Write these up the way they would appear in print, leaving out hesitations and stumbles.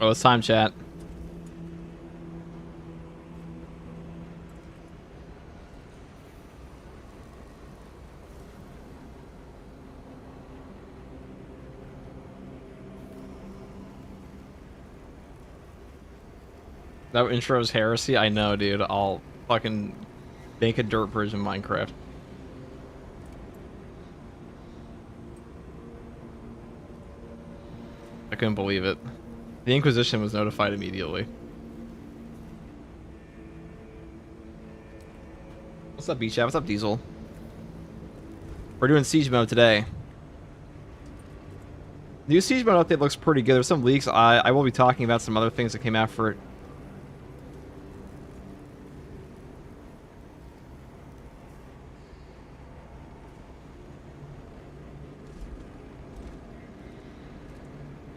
Oh, it's time, chat. That intro is heresy. I know, dude. I'll fucking make a dirt bridge in Minecraft. I couldn't believe it. The Inquisition was notified immediately. What's up, Beach? What's up, Diesel? We're doing Siege mode today. The new Siege mode update looks pretty good. There's some leaks. I will be talking about some other things that came out for it.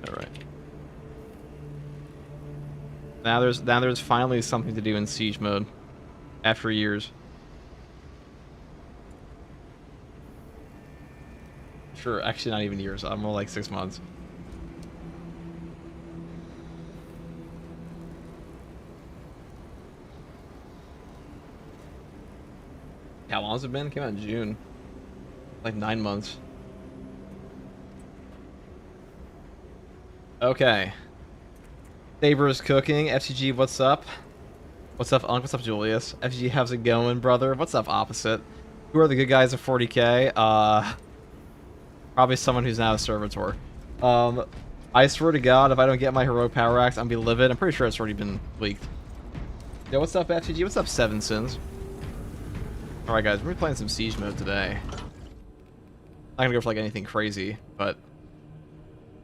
Alright. Now there's finally something to do in Siege mode. After years. Sure, actually not even years. I'm more like 6 months. How long has it been? It came out in June. Like 9 months. Okay. Saber's cooking. FCG, what's up? What's up, Unc? What's up, Julius? FCG, how's it going, brother? What's up, Opposite? Who are the good guys at 40k? Probably someone who's now a servitor. I swear to God, if I don't get my heroic power axe, I'm gonna be livid. I'm pretty sure it's already been leaked. Yo, what's up, FCG? What's up, Seven Sins? Alright, guys, we're gonna be playing some Siege mode today. Not gonna go for like anything crazy, but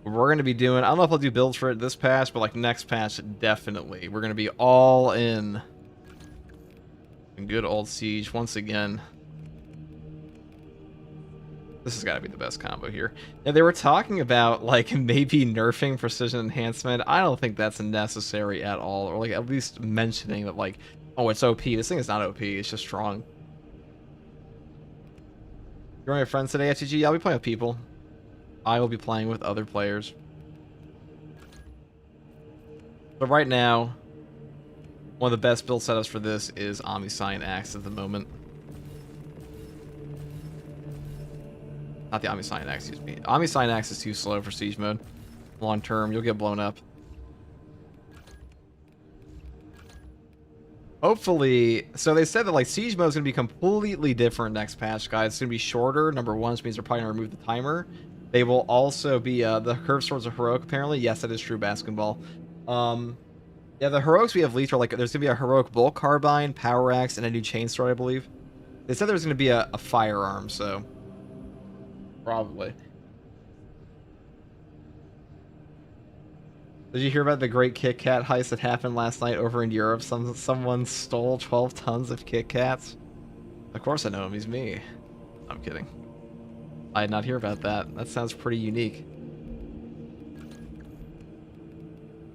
we're gonna be doing. I don't know if I'll do builds for it this patch, but like next patch, definitely. We're gonna be all in good old Siege once again. This has got to be the best combo here. And they were talking about, like, maybe nerfing precision enhancement. I don't think that's necessary at all. Or, like, at least mentioning that, like, oh, it's OP. This thing is not OP. It's just strong. You're my friends today, FTG? I'll be playing with people. I will be playing with other players. But right now, one of the best build setups for this is Omniscient Axe at the moment. Not the Omniscient Axe, excuse me. Omniscient Axe is too slow for Siege mode. Long term, you'll get blown up. Hopefully, so they said that like Siege mode is going to be completely different next patch, guys. It's going to be shorter, number one, which means they're probably going to remove the timer. They will also be, the curved swords are heroic, apparently. Yes, that is true, Basketball. Yeah, the heroics we have leaked are like, there's going to be a heroic bolt carbine, power axe, and a new chainsword, I believe. They said there's going to be a firearm, so... Probably. Did you hear about the great Kit Kat heist that happened last night over in Europe? Someone stole 12 tons of Kit Kats. Of course I know him. He's me. I'm kidding. I did not hear about that. That sounds pretty unique.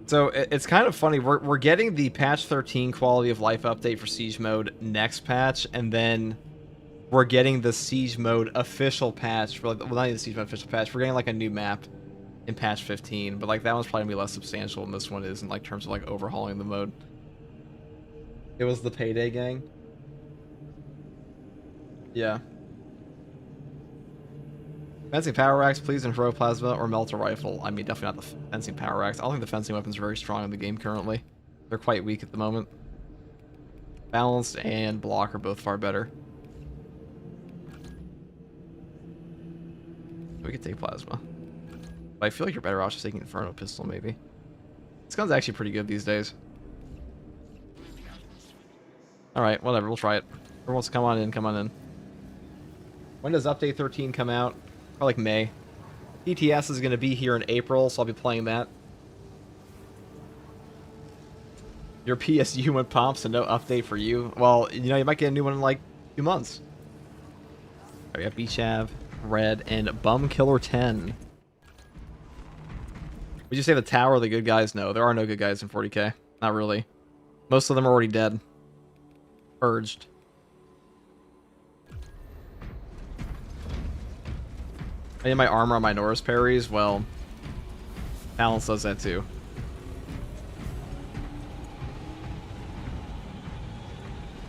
So it's kind of funny. We're getting the patch 13 quality of life update for Siege mode next patch, and then we're getting the Siege mode official patch for, like, well, not even the Siege mode official patch. We're getting like a new map in patch 15, but like that one's probably gonna be less substantial than this one is in like terms of like overhauling the mode. It was the Payday gang. Yeah. Fencing power axe, please, and throw plasma or melter rifle. I mean, definitely not the fencing power axe. I don't think the fencing weapons are very strong in the game currently. They're quite weak at the moment. Balanced and block are both far better. We could take plasma. But I feel like you're better off just taking Inferno Pistol, maybe. This gun's actually pretty good these days. Alright, whatever, we'll try it. Everyone wants to come on in, come on in. When does Update 13 come out? Probably like May. ETS is going to be here in April, so I'll be playing that. Your PSU went pomp, so no update for you. Well, you know, you might get a new one in like 2 months. Right, we have Beachav, Red, and Bum Killer 10. Would you say the tower are the good guys? No, there are no good guys in 40k. Not really. Most of them are already dead. Purged. I need my armor on my Norris parries. Well, Balance does that too.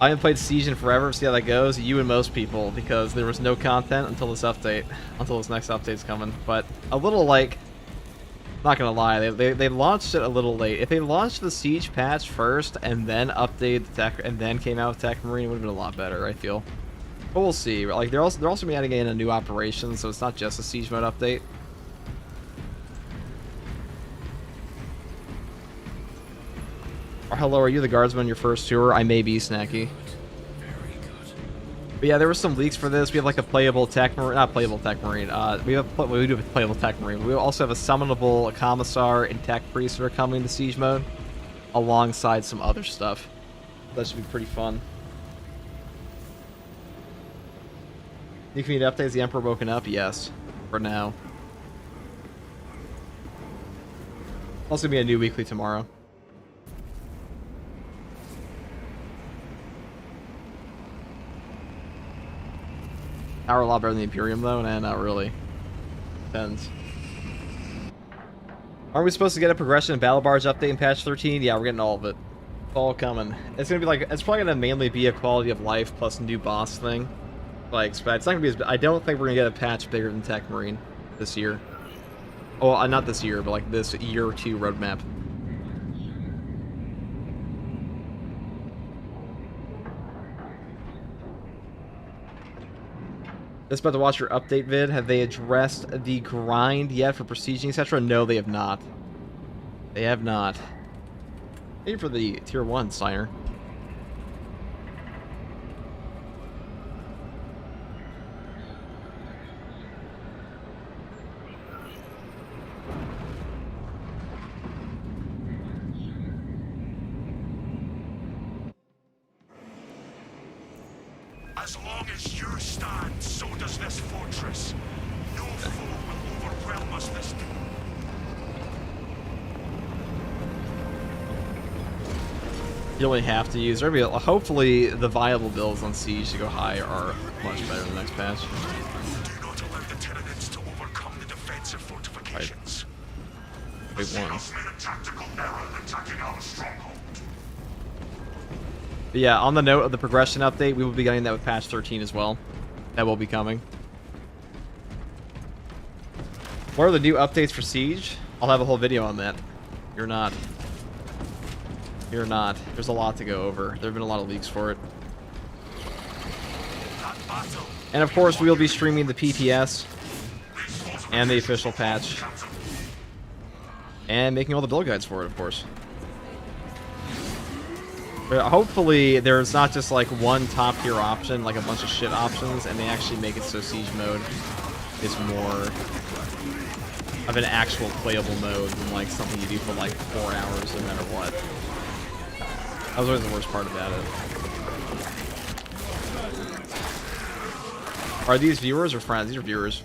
I haven't played Siege in forever. See how that goes. You and most people, because there was no content until this update, until this next update's coming. But a little like, not gonna lie, they launched it a little late. If they launched the Siege patch first and then updated the tech and then came out with Tech Marine, it would have been a lot better, I feel. But we'll see. Like they're also gonna be adding in a new operation, so it's not just a Siege mode update. Or hello, are you the guardsman your first tour? I may be, Snacky. But yeah, there were some leaks for this. We have like a playable Tech Marine, not playable Tech Marine. We do have a playable Tech Marine. We also have a summonable Commissar and Tech Priest that are coming to Siege mode, alongside some other stuff. That should be pretty fun. New community updates. The Emperor woken up? Yes, for now. Also gonna be a new weekly tomorrow. Power a lot better than the Imperium, though? Nah, not really. Depends. Aren't we supposed to get a progression and battle barge update in patch 13? Yeah, we're getting all of it. It's all coming. It's gonna be like, it's probably gonna mainly be a quality of life plus new boss thing. Like, but it's not gonna be as, I don't think we're gonna get a patch bigger than Tech Marine this year. Oh, not this year, but like this year or two roadmap. Just about to watch your update vid. Have they addressed the grind yet for prestiging, etc.? No, they have not. They have not. Thank you for the tier 1, Steiner. As long as you stand, so does this fortress. No foe will overwhelm us this day. You only have to use. Hopefully, the viable builds on Siege to go high are much better in the next patch. Do not allow the Tyranids to overcome the defensive fortifications. Big one. Made a tactical error attacking our stronghold. But yeah, on the note of the progression update, we will be getting that with patch 13 as well. That will be coming. What are the new updates for Siege? I'll have a whole video on that. You're not. You're not. There's a lot to go over. There have been a lot of leaks for it. And of course, we will be streaming the PTS and the official patch. And making all the build guides for it, of course. But hopefully, there's not just like one top tier option, like a bunch of shit options, and they actually make it so Siege mode is more of an actual playable mode than like something you do for like 4 hours no matter what. That was always the worst part about it. Are these viewers or friends? These are viewers.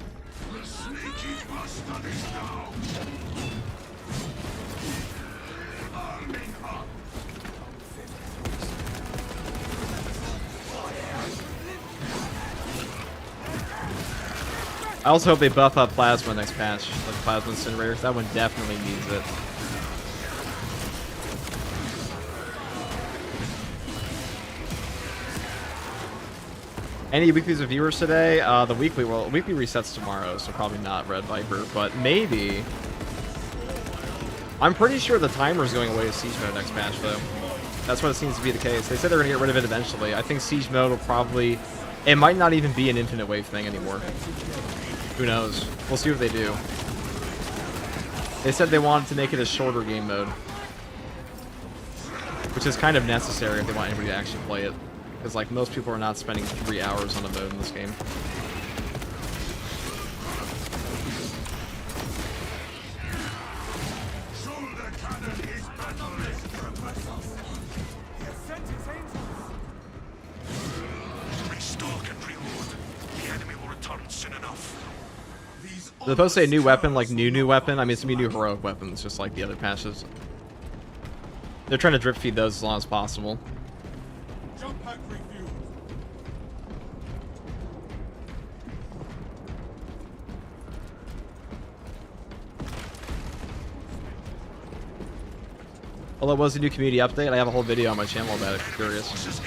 I also hope they buff up Plasma next patch, like Plasma Incinerator. That one definitely needs it. Any weeklies of viewers today? The weekly resets tomorrow, so probably not Red Viper, but maybe. I'm pretty sure the timer is going away with Siege mode next patch, though. That's what it seems to be the case. They said they're going to get rid of it eventually. I think Siege mode will probably... It might not even be an infinite wave thing anymore. Who knows? We'll see what they do. They said they wanted to make it a shorter game mode. Which is kind of necessary if they want anybody to actually play it. Because, like, most people are not spending 3 hours on a mode in this game. They're supposed to say new weapon, like new weapon. I mean, it's gonna be new heroic weapons, just like the other patches. They're trying to drip feed those as long as possible. Jump pack review. Well, it was a new community update. I have a whole video on my channel about it if you're curious.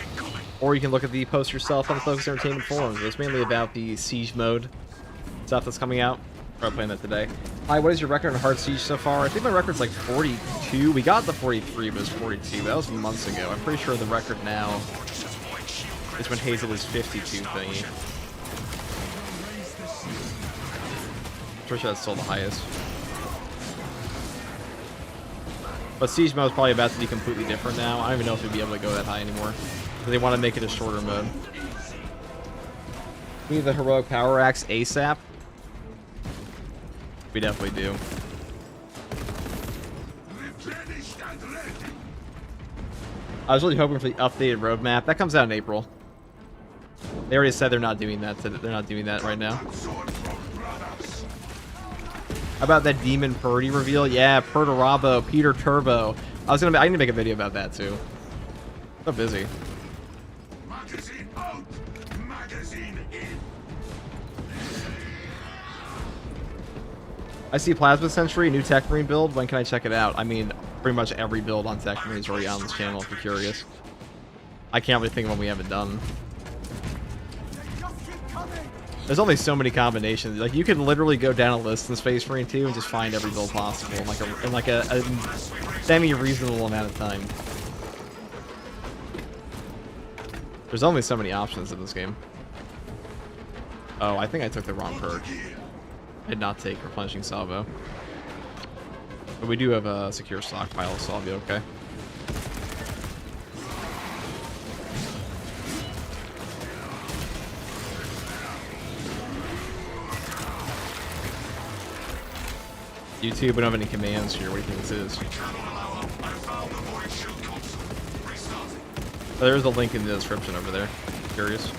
Or you can look at the post yourself on the Focus Entertainment forums. It's mainly about the Siege mode stuff that's coming out. Probably playing that today. Hi, what is your record on Hard Siege so far? I think my record's like 42. We got the 43, but it's 42. That was months ago. I'm pretty sure the record now is when Hazel is 52 thingy. I'm pretty sure that's still the highest. But Siege mode is probably about to be completely different now. I don't even know if we'd be able to go that high anymore. They want to make it a shorter mode. We need the heroic power axe ASAP. We definitely do. I was really hoping for the updated roadmap. That comes out in April. They already said they're not doing that. They're not doing that right now. How about that Demon Purdy reveal? Yeah, Perturabo, Peter Turbo. I need to make a video about that too. So busy. Magazine out! Magazine in! I see Plasma Century, new Tech Marine build. When can I check it out? I mean, pretty much every build on Tech Marine is already on this channel if you're curious. I can't really think of what we haven't done. There's only so many combinations. Like, you can literally go down a list in Space Marine 2 and just find every build possible in like a semi-reasonable amount of time. There's only so many options in this game. Oh, I think I took the wrong perk. I did not take Replenishing Salvo. But we do have a secure stockpile, so I'll be okay. YouTube, we don't have any commands here. What do you think this is? Oh, there's a link in the description over there. Curious.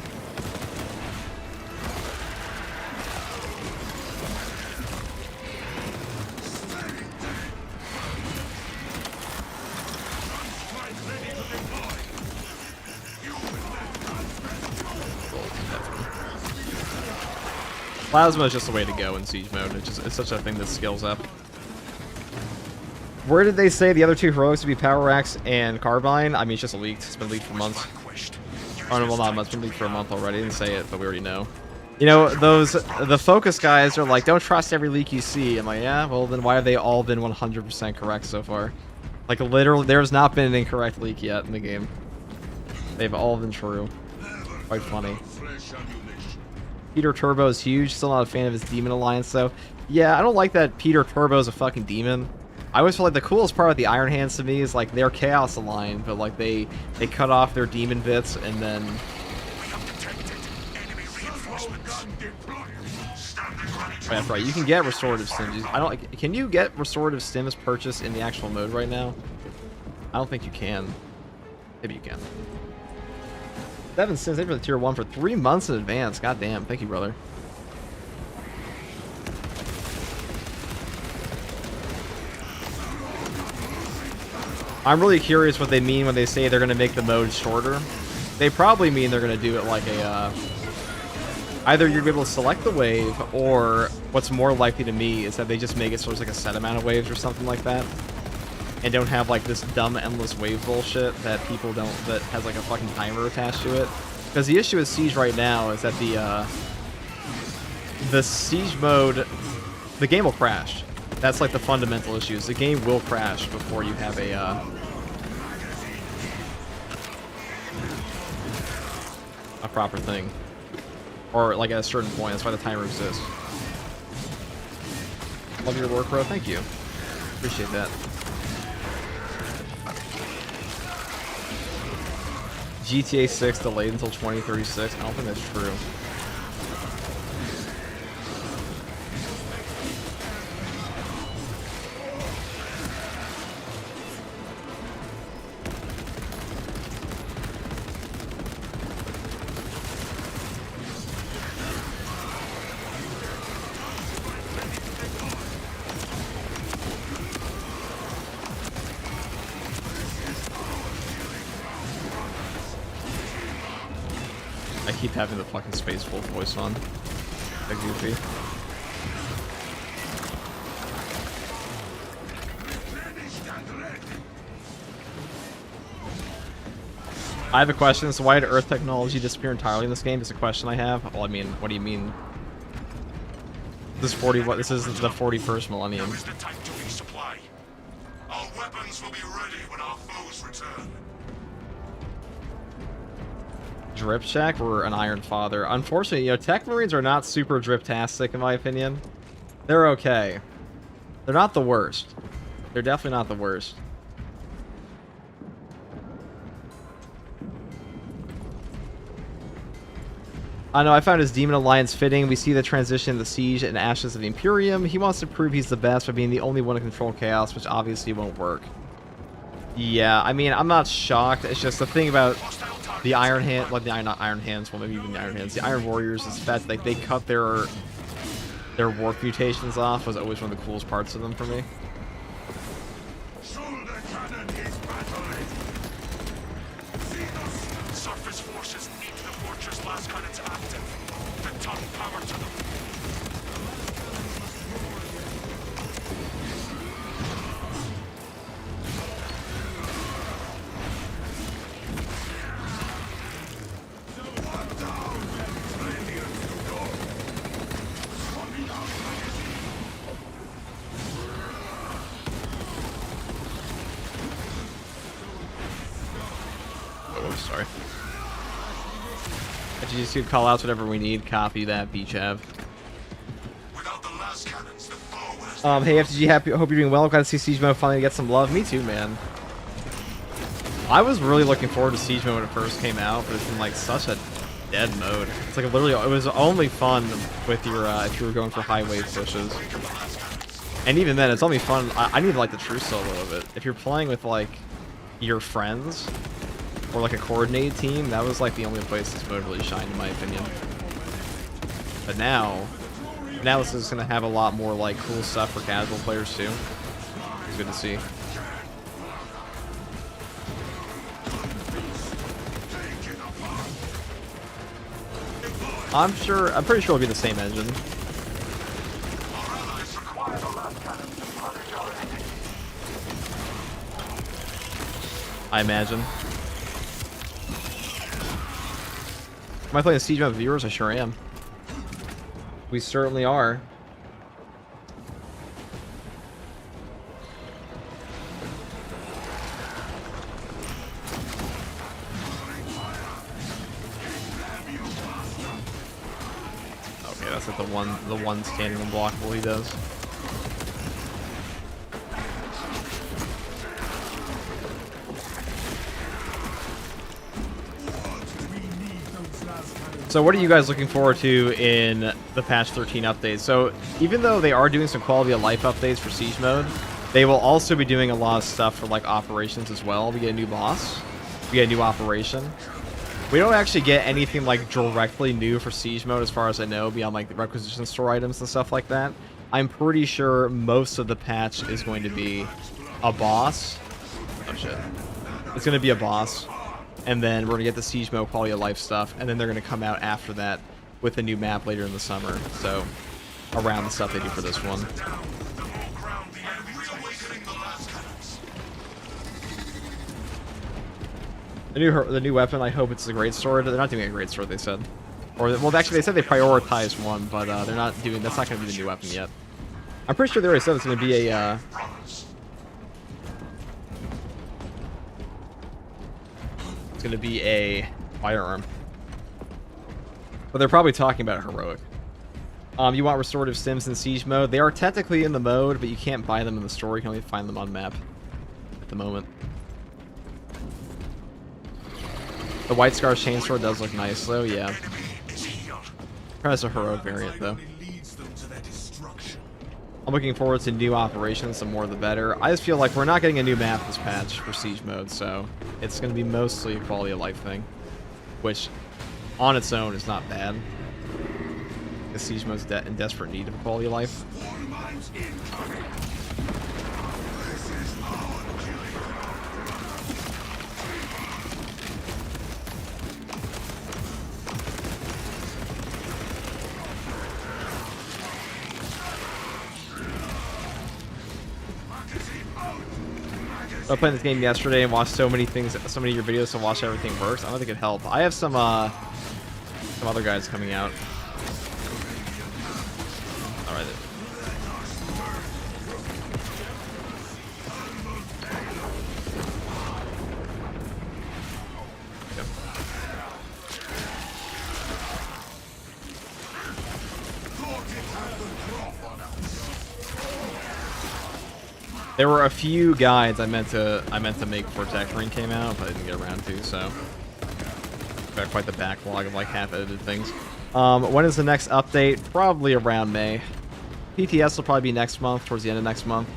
Plasma is just the way to go in Siege mode. It's such a thing that scales up. Where did they say the other two heroics would be Power Axe and Carbine? I mean, it's just leaked. It's been leaked for months. Oh, no, well, not months. It's been leaked for a month already. I didn't say it, but we already know. You know, the Focus guys are like, don't trust every leak you see. I'm like, yeah, well, then why have they all been 100% correct so far? Like, literally, there's not been an incorrect leak yet in the game. They've all been true. Quite funny. Peter Turbo is huge. Still not a fan of his Demon Alliance, though. Yeah, I don't like that Peter Turbo is a fucking demon. I always feel like the coolest part of the Iron Hands to me is, like, they're Chaos Aligned, but, like, they cut off their demon bits, and then... That's right, you can get Restorative Stims. I don't... Can you get Restorative Stims purchased in the actual mode right now? I don't think you can. Maybe you can. 7 Stims, they for the tier 1 for 3 months in advance. God damn, thank you, brother. I'm really curious what they mean when they say they're going to make the mode shorter. They probably mean they're going to do it like a... either you're going to be able to select the wave, or what's more likely to me is that they just make it so there's like a set amount of waves or something like that. And don't have like this dumb endless wave bullshit that people don't... that has like a fucking timer attached to it. Because the issue with Siege right now is that the Siege mode... the game will crash. That's like the fundamental issues. The game will crash before you have a proper thing. Or like at a certain point. That's why the timer exists. Love your work, bro. Thank you. Appreciate that. GTA 6 delayed until 2036. I don't think that's true. I keep having the fucking Space Wolf voice on. Like goofy. I have a question. So why did Earth technology disappear entirely in this game? Is a question I have. Well, I mean, what do you mean? This 40. What? This isn't the 41st millennium. Now is the time to resupply. Our weapons will be ready when our foes return. Drip check or an Iron Father. Unfortunately, you know, Tech Marines are not super drip-tastic in my opinion. They're okay. They're not the worst. They're definitely not the worst. I know, I found his Demon Alliance fitting. We see the transition of the Siege and Ashes of the Imperium. He wants to prove he's the best by being the only one to control Chaos, which obviously won't work. Yeah, I mean, I'm not shocked. It's just the thing about the Iron Hand, like not Iron Hands, well maybe even the Iron Hands, the Iron Warriors is that like they cut their warp mutations off was always one of the coolest parts of them for me. Surface forces need the fortress last cannons active. The ton power to them. Oh, sorry. GGC call outs whatever we need. Copy that, Beach Ave. Without the last cannons, the foe has Hey FTG, happy. Hope you're doing well. Glad to see Siege Mode finally get some love. Me too, man. I was really looking forward to Siege Mode when it first came out, but it's been like such a dead mode. It's like literally, it was only fun with your if you were going for high wave pushes. And even then, it's only fun. I need like the true solo of it. If you're playing with like your friends or like a coordinated team, that was like the only place this mode really shined, in my opinion. But now this is gonna have a lot more like cool stuff for casual players too. It's good to see. I'm pretty sure it'll be the same engine. I imagine. Am I playing Siege Mode viewers? I sure am. We certainly are. Okay, that's like the one standing unblockable he does. So what are you guys looking forward to in the patch 13 updates? So even though they are doing some quality of life updates for Siege Mode, they will also be doing a lot of stuff for like operations as well. We get a new boss, we get a new operation. We don't actually get anything like directly new for Siege Mode as far as I know, beyond like the requisition store items and stuff like that. I'm pretty sure most of the patch is going to be a boss. Oh shit. It's going to be a boss. And then we're going to get the Siege Mode quality of life stuff, and then they're going to come out after that with a new map later in the summer. So, around the stuff they do for this one. The new weapon, I hope it's a great sword. They're not doing a great sword, they said. Or, well, actually, they said they prioritized one, but they're not doing, that's not going to be the new weapon yet. I'm pretty sure they already said it's going to be a, going to be a firearm, but they're probably talking about a heroic. You want restorative stims in Siege Mode? They are technically in the mode, but you can't buy them in the store. You can only find them on map at the moment. The White Scar Chainsword does look nice though, yeah. Try as a heroic variant though. I'm looking forward to new operations, the more the better. I just feel like we're not getting a new map this patch for Siege Mode, so it's going to be mostly a quality of life thing, which on its own is not bad. The Siege Mode's in desperate need of quality of life. I played this game yesterday and watched so many things, so many of your videos to watch how everything works. I don't think it helped. I have some other guys coming out. All right. There were a few guides I meant to make before Tech came out, but I didn't get around to, so got quite the backlog of like half-edited things. When is the next update? Probably around May. PTS will probably be next month, towards the end of next month.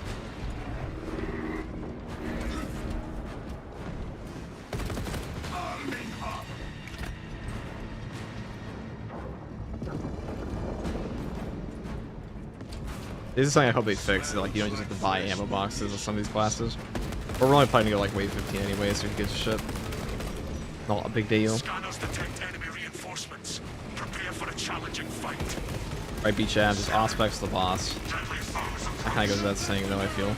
This is something I hope they fix. Like, you don't just have to buy ammo boxes with some of these classes. But we're only planning to go like wave 15 anyway, so who gives a shit? Not a big deal. Scanners detect enemy reinforcements. Prepare for a challenging fight. Right, B-Chat, just Auspex the boss. That kind of goes without saying, though, I feel.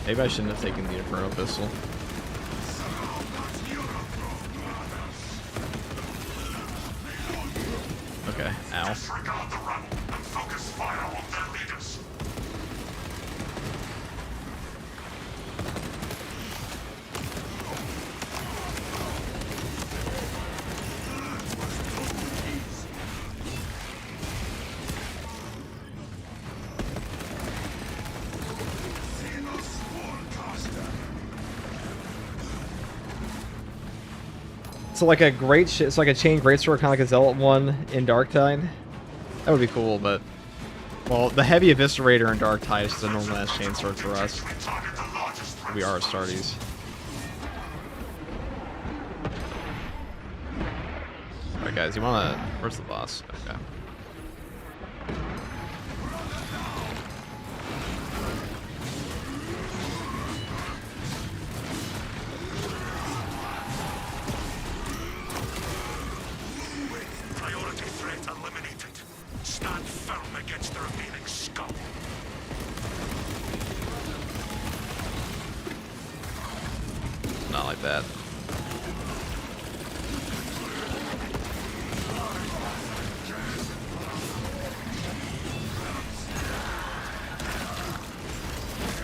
Maybe I shouldn't have taken the Inferno Pistol. Okay, ow. Disregard the run and focus fire on their leaders. So like a it's like a chain greatsword, kind of like a zealot one in Darktide. That would be cool, but well, the heavy eviscerator in Darktide is just a normal ass chain sword for us. We are Astartes. Alright guys, you wanna... Where's the boss? Okay. Priority threat eliminated. Stand firm against the remaining scum. Not like that.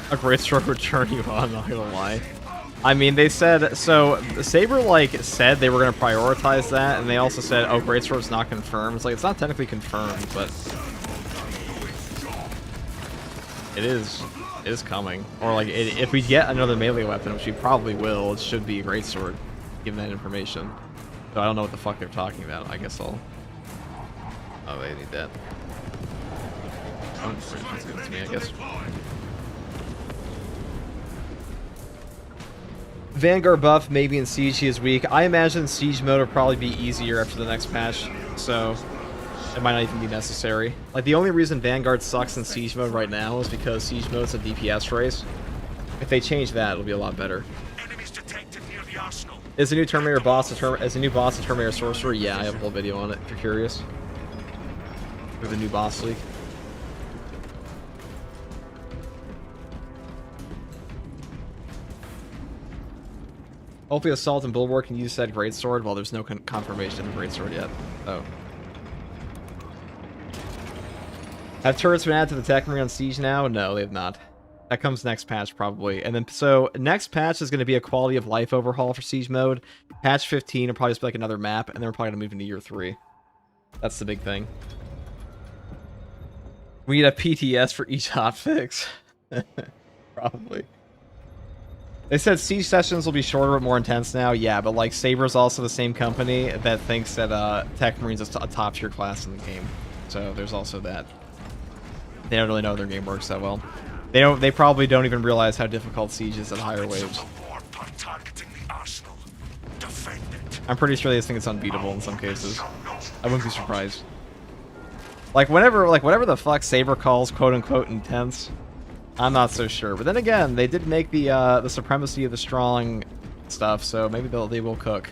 A great sword would turn you on, not gonna lie. I mean, they said, so Saber like said they were gonna prioritize that, and they also said, oh, greatsword's not confirmed. It's like, it's not technically confirmed, but it is coming. Or like, if we get another melee weapon, which we probably will, it should be a greatsword, given that information. So I don't know what the fuck they're talking about. I guess I'll... Oh, they need that. Oh, that's good to me, I guess. Vanguard buff, maybe in Siege he is weak. I imagine Siege mode will probably be easier after the next patch, so it might not even be necessary. Like, the only reason Vanguard sucks in Siege mode right now is because Siege mode's a DPS race. If they change that, it'll be a lot better. Enemies detected near the arsenal. Is the new Terminator boss a new boss a Terminator Sorcerer? Yeah, I have a whole video on it if you're curious. With the new boss leak. Hopefully Assault and Bulwark can use that greatsword. Well, there's no confirmation of the greatsword yet. Oh. Have turrets been added to the Tech Marine on Siege now? No, they have not. That comes next patch, probably. And then, so, next patch is going to be a quality of life overhaul for Siege mode. Patch 15 will probably just be like another map, and then we're probably going to move into year 3. That's the big thing. We need a PTS for each hotfix. Probably. They said Siege sessions will be shorter but more intense now. Yeah, but like Saber's also the same company that thinks that Tech Marine's a top tier class in the game. So there's also that. They don't really know their game works that well. They probably don't even realize how difficult Siege is at higher waves. I'm pretty sure they just think it's unbeatable in some cases. I wouldn't be surprised. Like whatever the fuck Saber calls quote unquote intense, I'm not so sure. But then again, they did make the supremacy of the strong stuff, so maybe they will cook.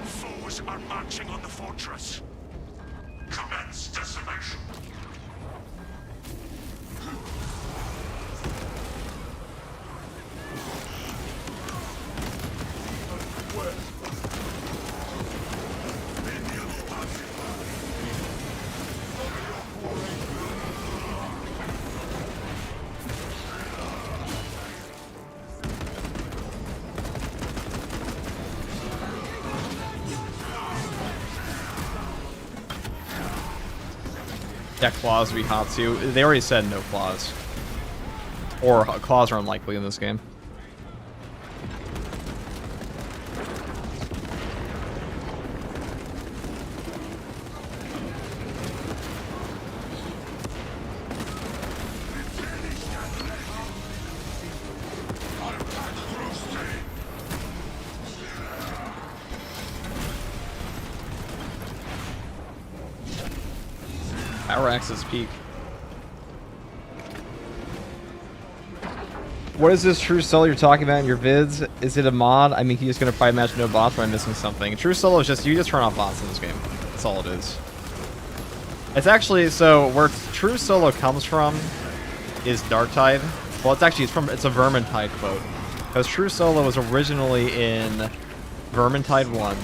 Foes are marching on the fortress. Commence decimation. Yeah, claws would be hot too. They already said no claws. Or claws are unlikely in this game. Power Axe's peak. What is this true solo you're talking about in your vids? Is it a mod? I mean, he's gonna probably match no bots, but I'm missing something. True solo is just, you just turn off bots in this game. That's all it is. It's actually, so where true solo comes from is Darktide. Well, it's a Vermintide quote. Because true solo was originally in Vermintide 1,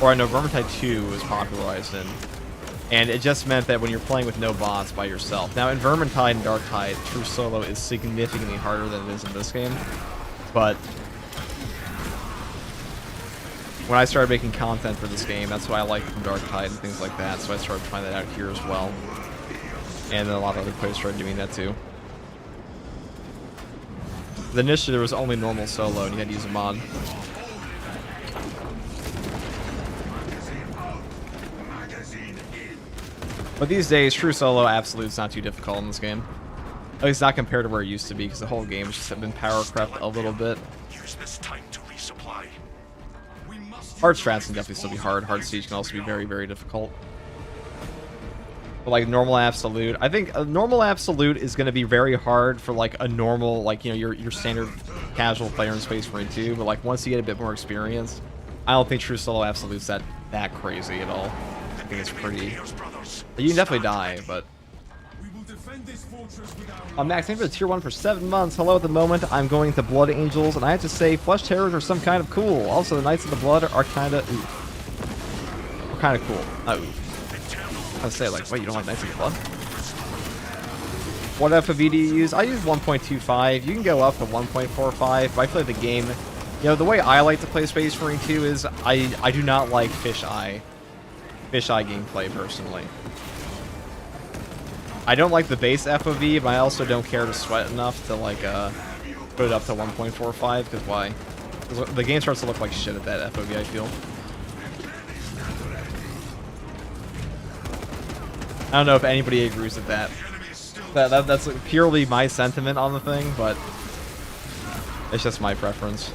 or I know Vermintide 2 was popularized in. And it just meant that when you're playing with no bots by yourself. Now in Vermintide and Darktide, true solo is significantly harder than it is in this game. But when I started making content for this game, that's what I liked from Darktide and things like that. So I started trying that out here as well. And then a lot of other players started doing that too. But initially there was only normal solo and you had to use a mod. But these days, true solo absolute's not too difficult in this game. At least not compared to where it used to be, because the whole game has just been power crept a little bit. Use this time to resupply. Hard strats can definitely still be hard. Hard siege can also be very, very difficult. But like normal absolute, I think a normal absolute is going to be very hard for like a normal, like, you know, your standard casual player in Space Marine 2. But like once you get a bit more experience, I don't think true solo absolute's that crazy at all. I think it's pretty. You can definitely die, but. Max, thank you for the tier 1 for 7 months. Hello, at the moment, I'm going to Blood Angels, and I have to say, Flesh Terrors are some kind of cool. Also, the Knights of the Blood are kind of oof. Are kind of cool. Not oof. I was say, like, wait, you don't like Knights of the Blood? What FOV do you use? I use 1.25. You can go up to 1.45, but I feel like the game, you know, the way I like to play Space Marine 2 is I do not like fisheye gameplay personally. I don't like the base FOV, but I also don't care to sweat enough to like put it up to 1.45, because why? Because the game starts to look like shit at that FOV, I feel. I don't know if anybody agrees with that. That's purely my sentiment on the thing, but it's just my preference.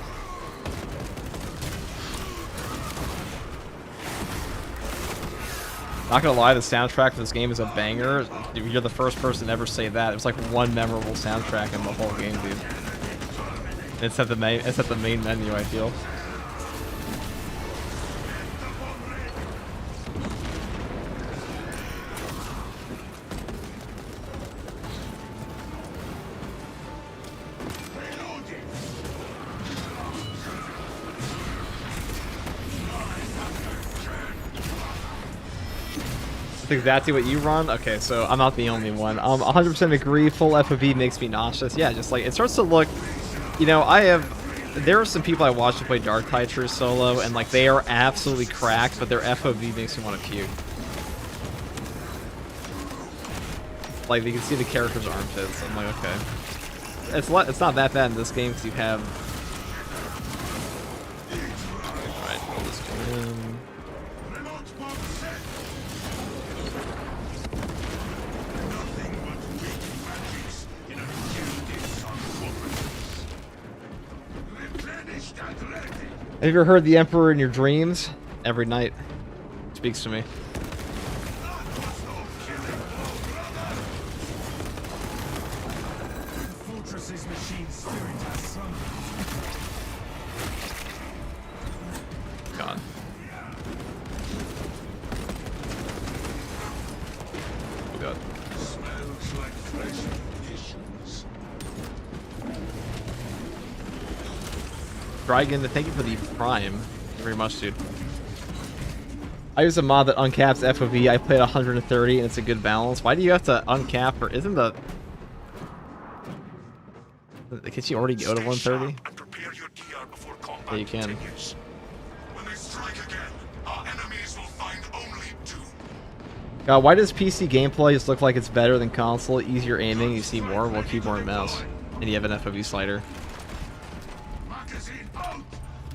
Not gonna lie, the soundtrack for this game is a banger. You're the first person to ever say that. There's like one memorable soundtrack in the whole game, dude. It's at the main menu, I feel. That's exactly what you run? Okay, so I'm not the only one. 100% agree, full FOV makes me nauseous. Yeah, just like, it starts to look, you know, there are some people I watch to play Darktide True solo, and like, they are absolutely cracked, but their FOV makes me want to puke. Like, you can see the character's armpits. I'm like, okay. It's not that bad in this game, because you have... Alright, pull this one in. Have you ever heard the Emperor in your dreams? Every night. Speaks to me. God. Dragon, thank you for the prime. Thank you very much, dude. I use a mod that uncaps FOV. I played 130 and it's a good balance. Why do you have to uncap, or isn't the... Can she already go to 130? Yeah, you can. When they strike again, our enemies will find only two. God, why does PC gameplay just look like it's better than console? Easier aiming, you see more, well, keyboard and mouse. And you have an FOV slider.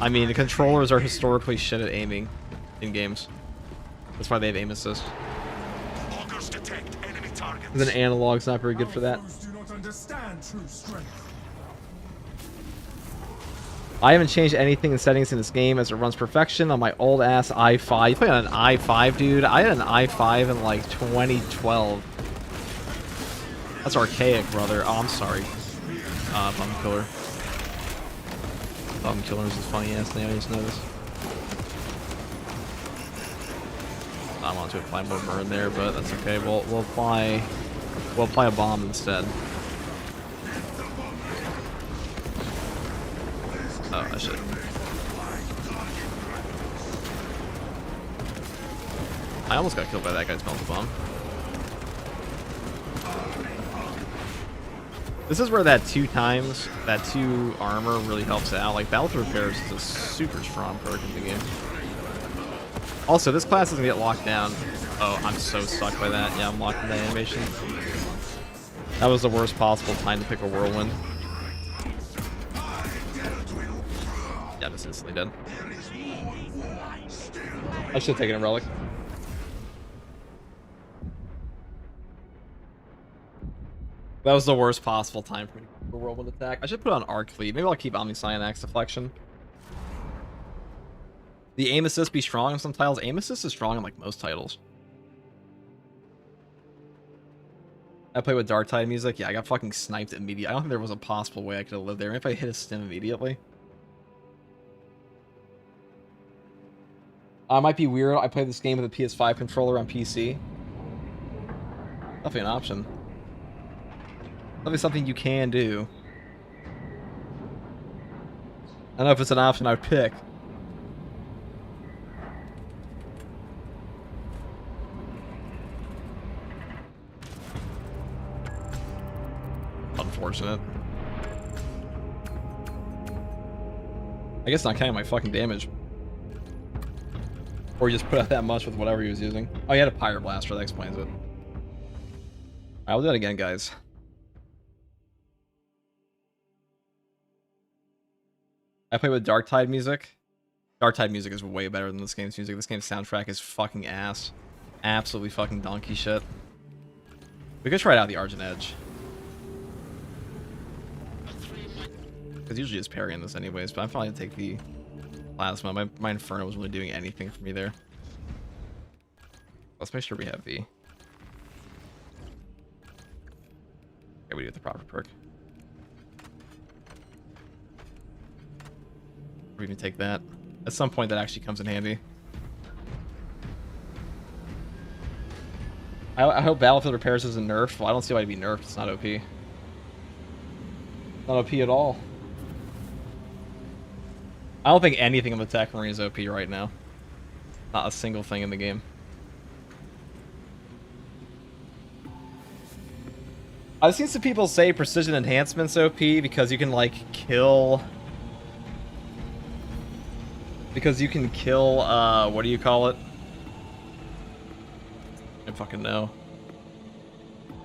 I mean, the controllers are historically shit at aiming in games. That's why they have aim assist. Loggers detect enemy targets. Then analog's not very good for that. I haven't changed anything in settings in this game as it runs perfection on my old ass i5. You play on an i5, dude? I had an i5 in like 2012. That's archaic, brother. Oh, I'm sorry. Bum Killer. Bum Killer is a funny ass name. I just noticed. I want to apply more burn there, but that's okay. We'll apply a bomb instead. Oh, I should. I almost got killed by that guy's melted bomb. This is where that 2 armor really helps out. Like, Battle Repairs is a super strong perk in the game. Also, this class doesn't get locked down. Oh, I'm so sucked by that. Yeah, I'm locked in that animation. That was the worst possible time to pick a whirlwind. Yeah, I'm just instantly dead. I should have taken a relic. That was the worst possible time for me to pick a whirlwind attack. I should put on Arc Fleet. Maybe I'll keep Omni-Cyanax Deflection. The aim assist be strong in some titles. Aim assist is strong in like most titles. I play with Dark Tide music. Yeah, I got fucking sniped immediately. I don't think there was a possible way I could have lived there. If I hit a stim immediately. Might be weird. I play this game with a PS5 controller on PC. Definitely an option. Definitely something you can do. I don't know if it's an option I would pick. Unfortunate. I guess not counting my fucking damage. Or he just put out that much with whatever he was using. Oh, he had a Pyro Blaster, that explains it. Alright, we'll do that again, guys. I play with Dark Tide music. Dark Tide music is way better than this game's music. This game's soundtrack is fucking ass. Absolutely fucking donkey shit. We could try it out the Argent Edge. Because usually it's parrying this anyways, but I'm probably going to take the Plasma. My Inferno wasn't really doing anything for me there. Let's make sure we have V. Okay, we do the proper perk. We can take that. At some point that actually comes in handy. I hope Battlefield Repairs isn't nerfed. Well, I don't see why it'd be nerfed. It's not OP. Not OP at all. I don't think anything in the Tech Marine is OP right now. Not a single thing in the game. I've seen some people say precision enhancement's OP because you can like kill... Because you can kill, what do you call it? I don't fucking know.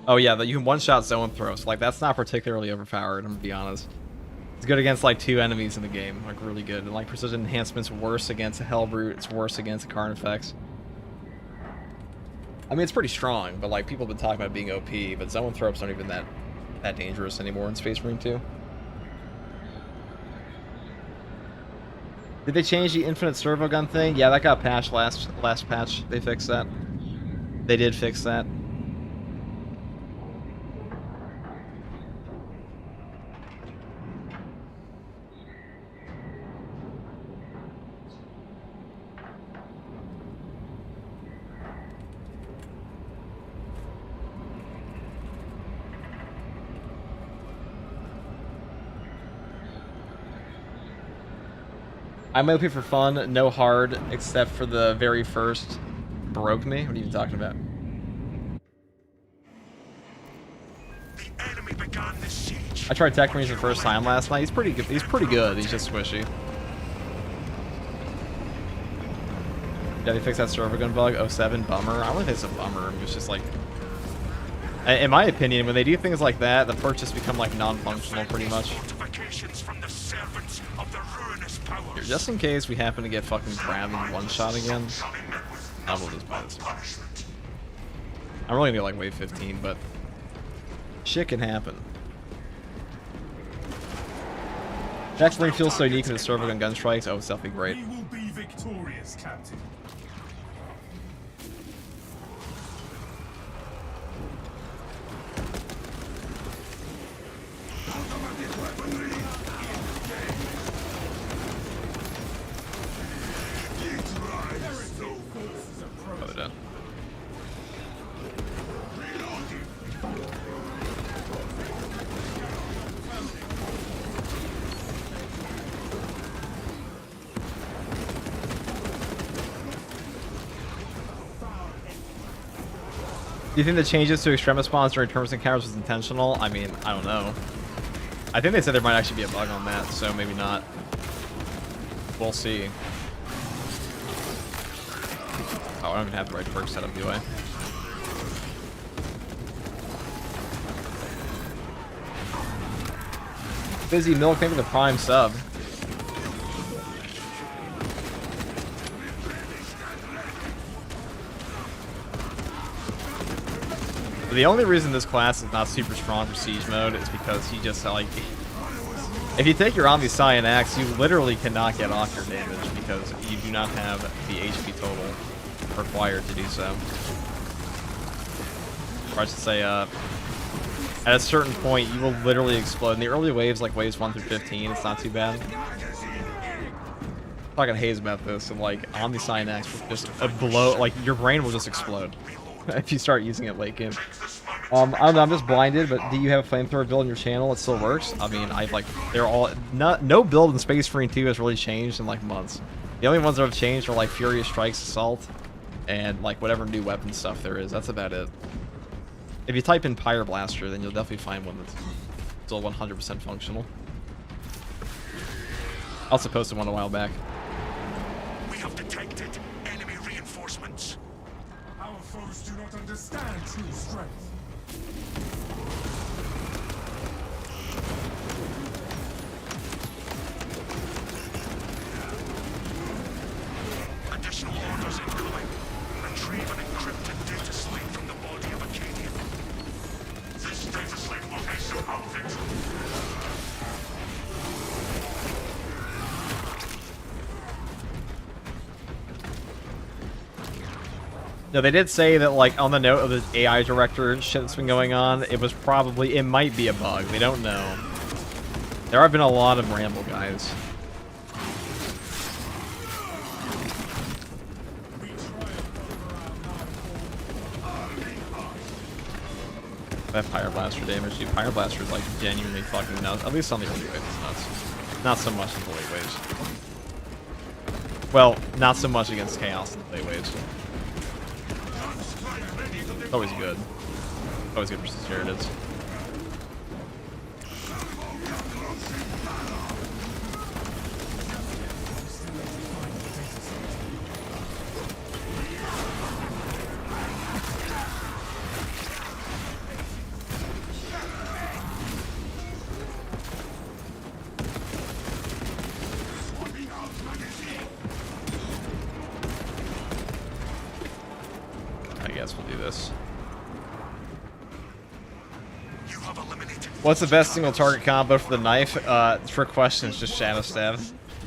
Oh yeah, that you can one-shot zone throw, so like that's not particularly overpowered, I'm gonna be honest. It's good against like 2 enemies in the game, like really good. And like precision enhancement's worse against a Hellbrute, it's worse against the Carnifex. I mean, it's pretty strong, but like people have been talking about being OP, but zone throws aren't even that dangerous anymore in Space Marine 2. Did they change the infinite servo gun thing? Yeah, that got patched last patch. They fixed that. They did fix that. I'm OP for fun, no hard, except for the very first broke me. What are you even talking about? The enemy began this siege. I tried Tech Marines the first time last night. He's pretty good. He's pretty good. He's just squishy. Did he fix that server gun bug? 07, bummer. I don't think it's a bummer. It's just like, in my opinion, when they do things like that, the perks just become like non-functional pretty much. From the servants of the ruinous powers. Here, just in case we happen to get fucking grabbed in one shot again, I will just buy this. I'm really gonna go like wave 15, but shit can happen. Tech Marine feels so unique in the server gun gun strikes. Oh, it's definitely great. We will be victorious, Captain. Oh, they're done. Do you think the changes to extreme response during terms encounters was intentional? I mean, I don't know. I think they said there might actually be a bug on that, so maybe not. We'll see. Oh, I don't even have the right perk set up, do I? Busy Milk, thank you for the prime sub. The only reason this class is not super strong for siege mode is because he just like, if you take your Omni Cyan Axe, you literally cannot get off your damage because you do not have the HP total required to do so. Or I should say, at a certain point, you will literally explode. In the early waves, like waves 1 through 15, it's not too bad. I'm talking haze about this, and like Omni Cyan Axe will just blow, like your brain will just explode if you start using it late game. I don't know, I'm just blinded, but do you have a flamethrower build on your channel? It still works. I mean, they're all, no build in Space Marine 2 has really changed in like months. The only ones that have changed are like Furious Strikes, Assault, and like whatever new weapon stuff there is. That's about it. If you type in Pyre Blaster, then you'll definitely find one that's still 100% functional. I also posted one a while back. We have detected enemy reinforcements. Our foes do not understand true strength. Additional orders incoming. Retrieve an encrypted data slate from the body of Acadian. This data slate will be some outfit. No, they did say that, like, on the note of the AI director shit that's been going on, it might be a bug. They don't know. There have been a lot of ramble guys. That Pyre Blaster damage, dude. Pyre Blaster is, like, genuinely fucking nuts. At least on the early waves, it's nuts. Not so much in the late waves. Well, not so much against Chaos in the late waves. Always good. Always good versus Heretids. I guess we'll do this. What's the best single target combo for the knife? Trick question is just Shadow Stab.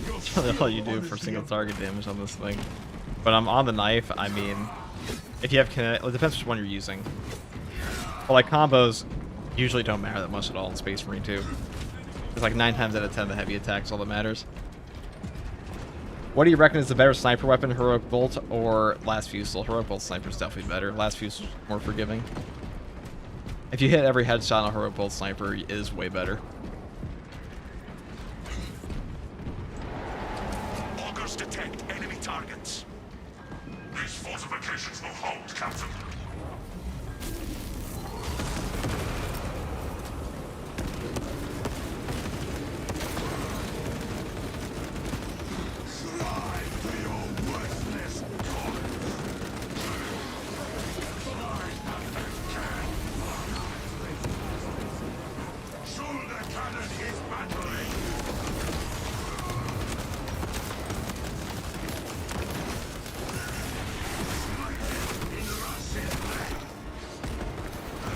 That's really all you do for single target damage on this thing. But on the knife, I mean, if you have kinetic, it depends which one you're using. But like combos usually don't matter that much at all in Space Marine 2. It's like 9 times out of 10 the heavy attack's all that matters. What do you reckon is the better sniper weapon, Heroic Bolt or Last Fusel? Heroic Bolt sniper is definitely better. Last Fusel more forgiving. If you hit every headshot on a Heroic Bolt sniper, it is way better. targets. These fortifications will hold, Captain.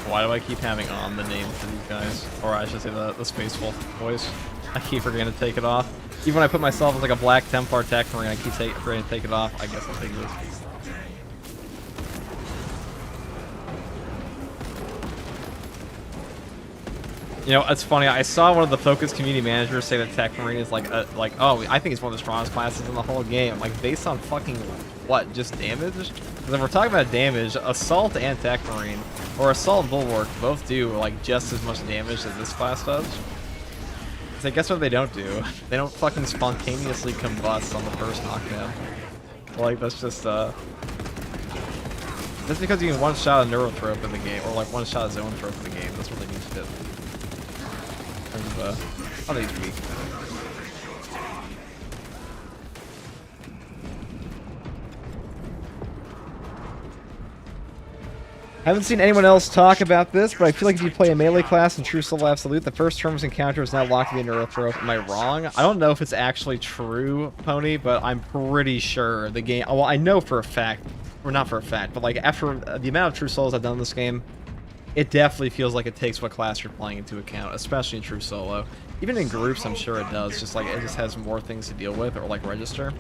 Why do I keep having on the name for these guys? Or I should say the Space Wolf voice. I keep forgetting to take it off. Even when I put myself as like a Black Templar tech marine, I keep forgetting to take it off. I guess I'll take this. You know, it's funny. I saw one of the Focus community managers say that Tech Marine is like, oh, I think it's one of the strongest classes in the whole game. Like, based on fucking what? Just damage? Because if we're talking about damage, Assault and Tech Marine, or Assault and Bulwark, both do like just as much damage as this class does. So guess what they don't do? They don't fucking spontaneously combust on the first knockdown. Like, that's just that's because you can one-shot a Neurothrope in the game, or like one-shot a Zoanthrope in the game. That's what they need to do. Oh, he's weak. I haven't seen anyone else talk about this, but I feel like if you play a melee class in True Soul Absolute, the first terms encounter is now locked to be a Neurothrope. Am I wrong? I don't know if it's actually true, Pony, but I'm pretty sure the game... Well, I know for a fact, or not for a fact, but like after the amount of True Souls I've done in this game, it definitely feels like it takes what class you're playing into account, especially in True Solo. Even in groups, I'm sure it does. Just like it just has more things to deal with, or like register.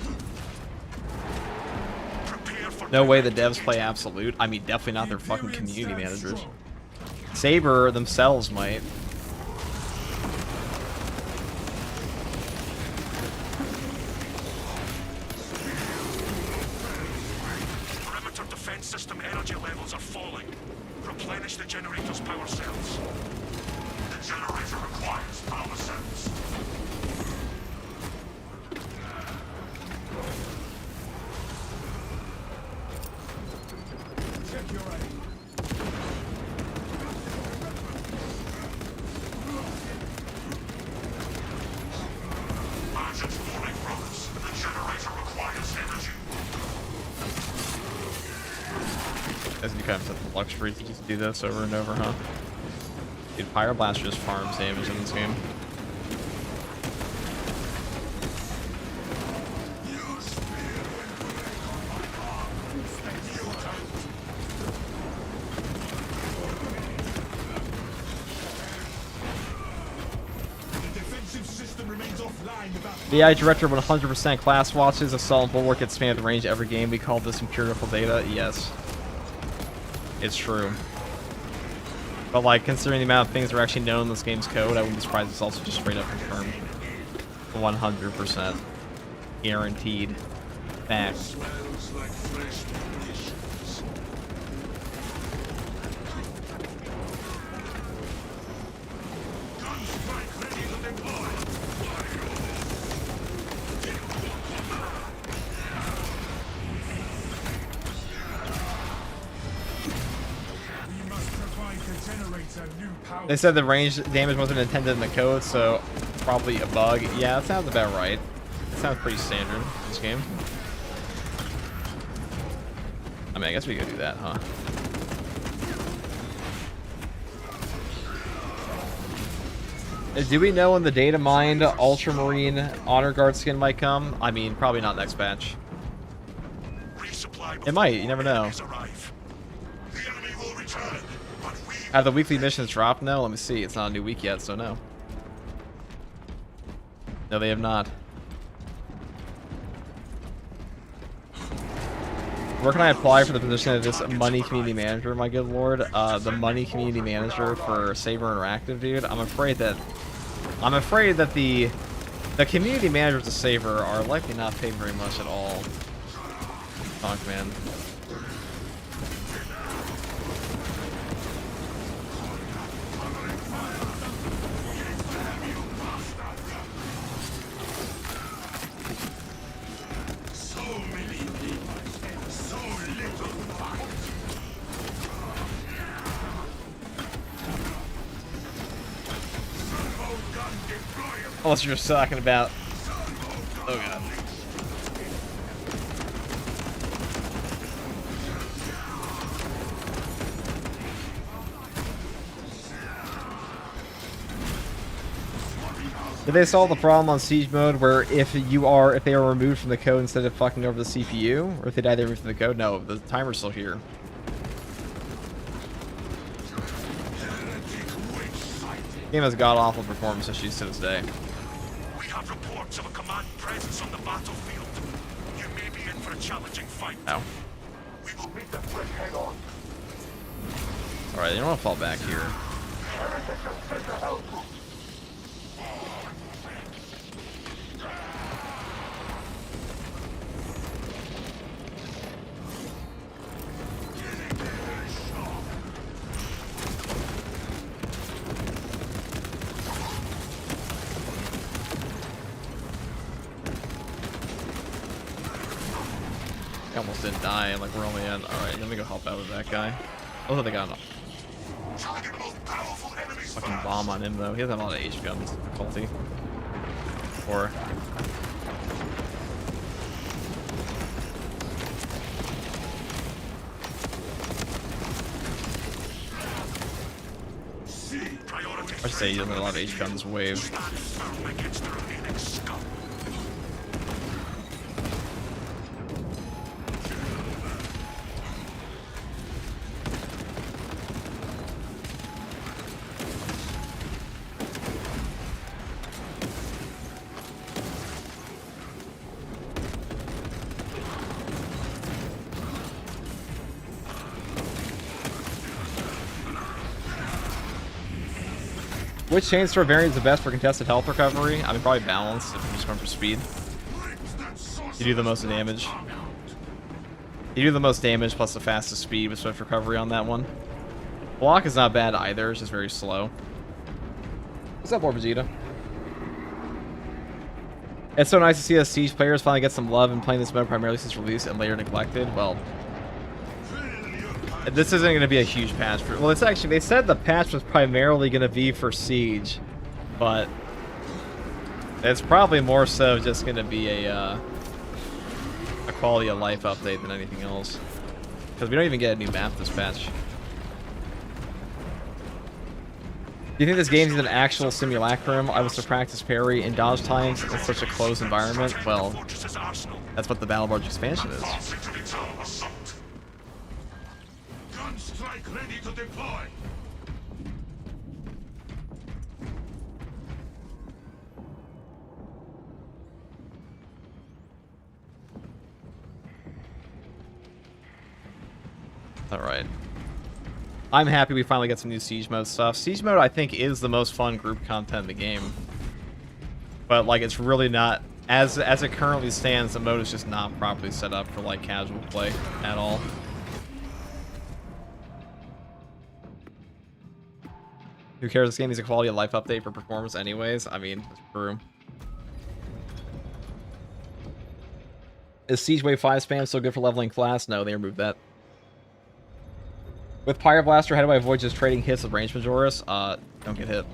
No way the devs play Absolute. I mean, definitely not their fucking community managers. Saber themselves might. Perimeter defense system energy levels are falling. Replenish the generator's power cells. The generator requires power cells. Check your aim. Urgent warning, brothers. The generator requires energy. As you kind of set the luxury to just do this over and over, huh? Dude, Pyroblast just farms damage in this game. The AI Director 100% class watches. Assault and Bulwark gets spammed at range every game. We call this empirical data. Yes. It's true. But like, considering the amount of things that are actually known in this game's code, I wouldn't be surprised if it's also just straight up confirmed. 100%. Guaranteed. Fact. Smells like fresh munitions. Gunstrike ready to deploy. We must provide the generator new power. They said the range damage wasn't intended in the code, so probably a bug. Yeah, that sounds about right. It sounds pretty standard in this game. I mean, I guess we could do that, huh? Do we know when the data mined Ultramarine Honor Guard skin might come? I mean, probably not next batch. It might, you never know. Have the weekly missions dropped? No, let me see. It's not a new week yet, so no. No, they have not. Where can I apply for the position of this money community manager, my good lord? The money community manager for Saber Interactive, dude. I'm afraid that the community managers of Saber are likely not paid very much at all. Fuck, man. So many Unless you're just talking about... Oh god. Did they solve the problem on Siege mode where if they are removed from the code instead of fucking over the CPU? Or if they die, they're removed from the code? No, the timer's still here. The game has god-awful performance issues to this day. We have reports of a command presence on the battlefield. You may be in for a challenging fight. Ow. We will meet the threat head on. Alright, you don't want to fall back here. I almost didn't die, and like we're only at... Alright, let me go help out with that guy. Oh, they got a fucking bomb on him though. He doesn't have a lot of H guns difficulty. Or... I should say he doesn't have a lot of H guns wave. Which chainsaw variant is the best for contested health recovery? I mean, probably balanced if you're just going for speed. You do the most damage. You do the most damage plus the fastest speed with swift recovery on that one. Block is not bad either, it's just very slow. What's up, Lord Vegeta? It's so nice to see us Siege players finally get some love and playing this mode primarily since release and later neglected. Well, this isn't going to be a huge patch for... Well, it's actually... They said the patch was primarily going to be for Siege, but it's probably more so just going to be a quality of life update than anything else. Because we don't even get a new map this patch. Do you think this game is an actual simulacrum? I was to practice parry and dodge times in such a closed environment. Well, that's what the Battleborn expansion is. Gunstrike ready to deploy. Alright. I'm happy we finally get some new Siege mode stuff. Siege mode, I think, is the most fun group content in the game. But, like, it's really not... As it currently stands, the mode is just not properly set up for, like, casual play at all. Who cares? This game is a quality of life update for performance anyways. I mean, it's true. Is Siege Wave 5 spam still good for leveling class? No, they removed that. With Pyroblaster, how do I avoid just trading hits with Range Majoris? Don't get hit.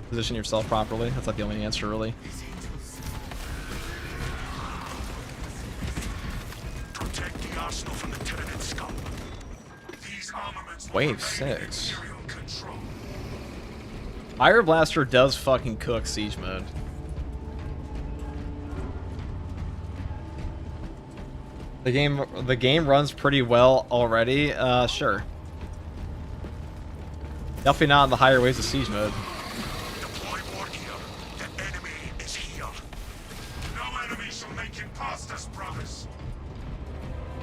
Position yourself properly. That's like the only answer, really. Protect the arsenal from the Tyranid scum. These armaments Wave 6. Pyroblaster does fucking cook Siege mode. The game runs pretty well already. Sure. Definitely not in the higher waves of Siege mode. Deploy ward here. The enemy is here. No enemy shall make it past us, brothers.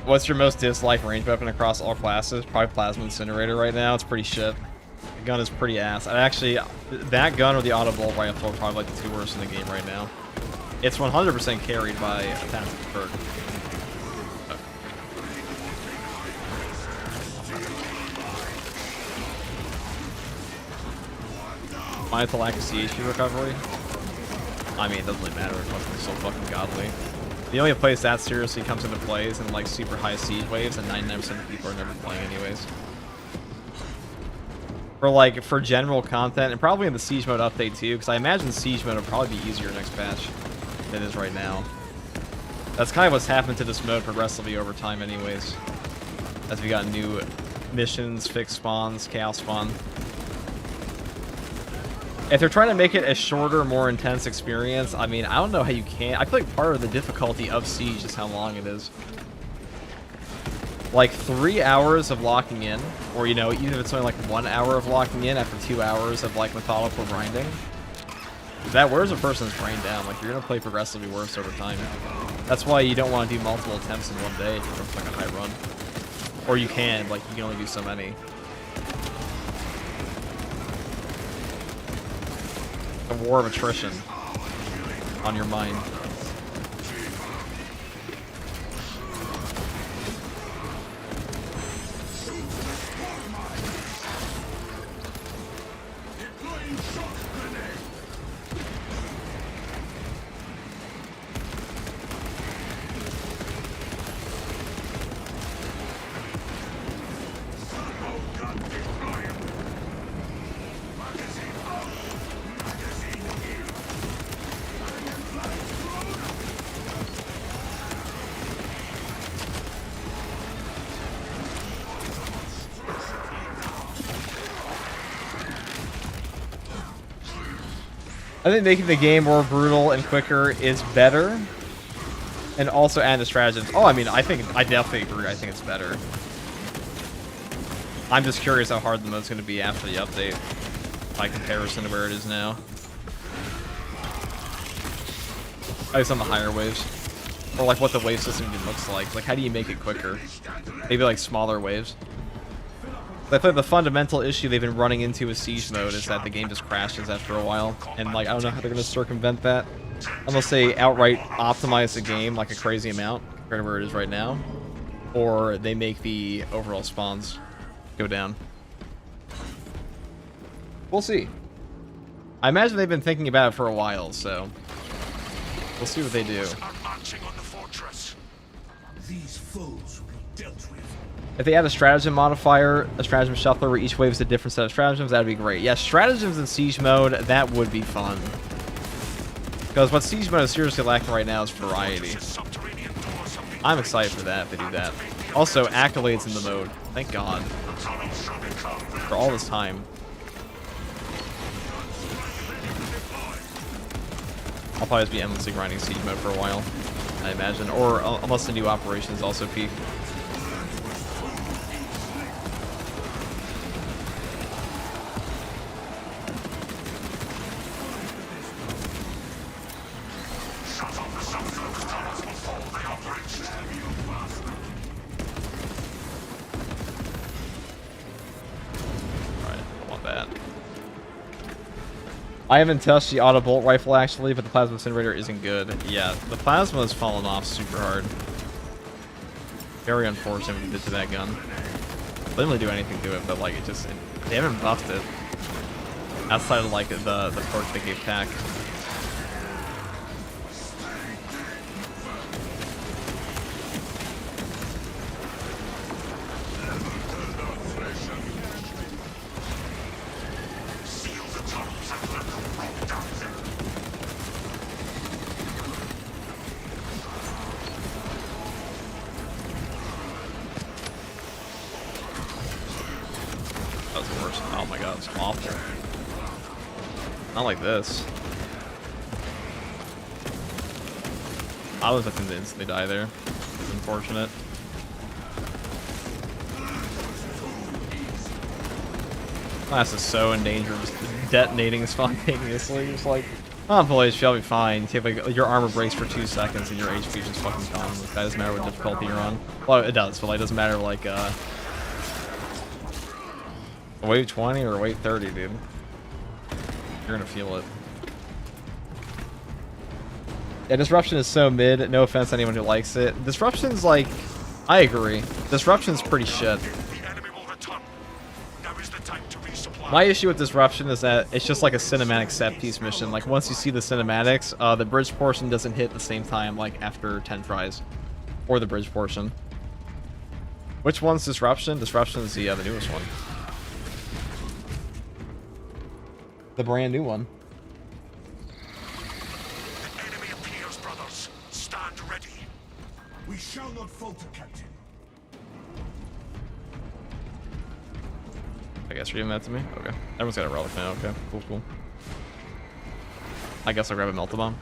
What's your most disliked range weapon across all classes? Probably Plasma Incinerator right now. It's pretty shit. The gun is pretty ass. And actually, that gun or the Auto Bolt Rifle are probably like the two worst in the game right now. It's 100% carried by a tactical perk. Minus the lack of CHP recovery. I mean, it doesn't really matter. It's so fucking godly. The only place that seriously comes into play is in like super high siege waves, and 99% of people are never playing anyways. for general content, and probably in the Siege Mode update too, because I imagine Siege Mode will probably be easier next patch than it is right now. That's kind of what's happened to this mode progressively over time anyways. As we got new missions, fixed spawns, chaos spawn. If they're trying to make it a shorter, more intense experience, I mean, I don't know how you can. I feel like part of the difficulty of Siege is how long it is. Like 3 hours of locking in, or you know, even if it's only like 1 hour of locking in after 2 hours of like methodical grinding, that wears a person's brain down. Like you're gonna play progressively worse over time. That's why you don't want to do multiple attempts in one day if you're going like a high run. Or you can, like you can only do so many. A war of attrition on your mind. I think making the game more brutal and quicker is better, and also add the stratagems. Oh, I mean, I definitely agree. I think it's better. I'm just curious how hard the mode's going to be after the update, by comparison to where it is now. At least on the higher waves, or like what the wave system even looks like. Like, how do you make it quicker? Maybe like smaller waves. I think the fundamental issue they've been running into with Siege Mode is that the game just crashes after a while, and like I don't know how they're going to circumvent that, unless they outright optimize the game like a crazy amount compared to where it is right now, or they make the overall spawns go down. We'll see. I imagine they've been thinking about it for a while, so we'll see what they do. These foes will be dealt with. If they add a stratagem modifier, a stratagem shuffler where each wave is a different set of stratagems, that'd be great. Yeah, stratagems in Siege Mode, that would be fun. Because what Siege Mode is seriously lacking right now is variety. I'm excited for that if they do that. Also, accolades in the mode. Thank God. For all this time. I'll probably just be endlessly grinding Siege Mode for a while, I imagine. Or unless the new operations also peak. I haven't touched the auto bolt rifle actually, but the plasma incinerator isn't good. Yeah, the plasma has fallen off super hard. Very unfortunate what they did to that gun. They didn't really do anything to it, but like they haven't buffed it. Outside of like the perk they gave Pack. Oh my god, it's awful. Not like this. I was looking to instantly die there. It's unfortunate. Class is so in danger of just detonating spontaneously. It's like, oh boys, you'll be fine. Take like your armor breaks for 2 seconds and your HP just fucking gone. That doesn't matter what difficulty you're on. Well, it does, but like, it doesn't matter like wave 20 or wave 30, dude. You're gonna feel it. Yeah, Disruption is so mid. No offense to anyone who likes it. Disruption's like, I agree. Disruption's pretty shit. My issue with Disruption is that it's just like a cinematic set piece mission. Like once you see the cinematics, the bridge portion doesn't hit at the same time like after 10 tries. Or the bridge portion. Which one's Disruption? Disruption is the newest one. The brand new one. The enemy appears, brothers. Stand ready. We shall not falter, Captain. I guess you're giving that to me? Okay. Everyone's got a relic now. Okay. Cool, cool. I guess I'll grab a melta bomb.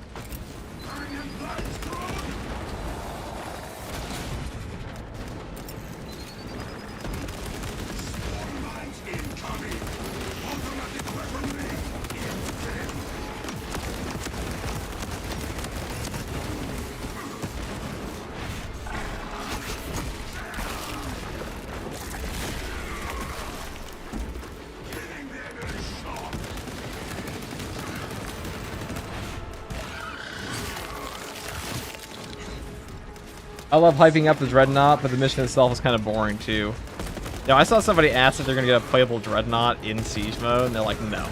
I love hyping up the Dreadnought, but the mission itself is kind of boring too. Yeah, I saw somebody ask if they're gonna get a playable Dreadnought in Siege mode, and they're like, no.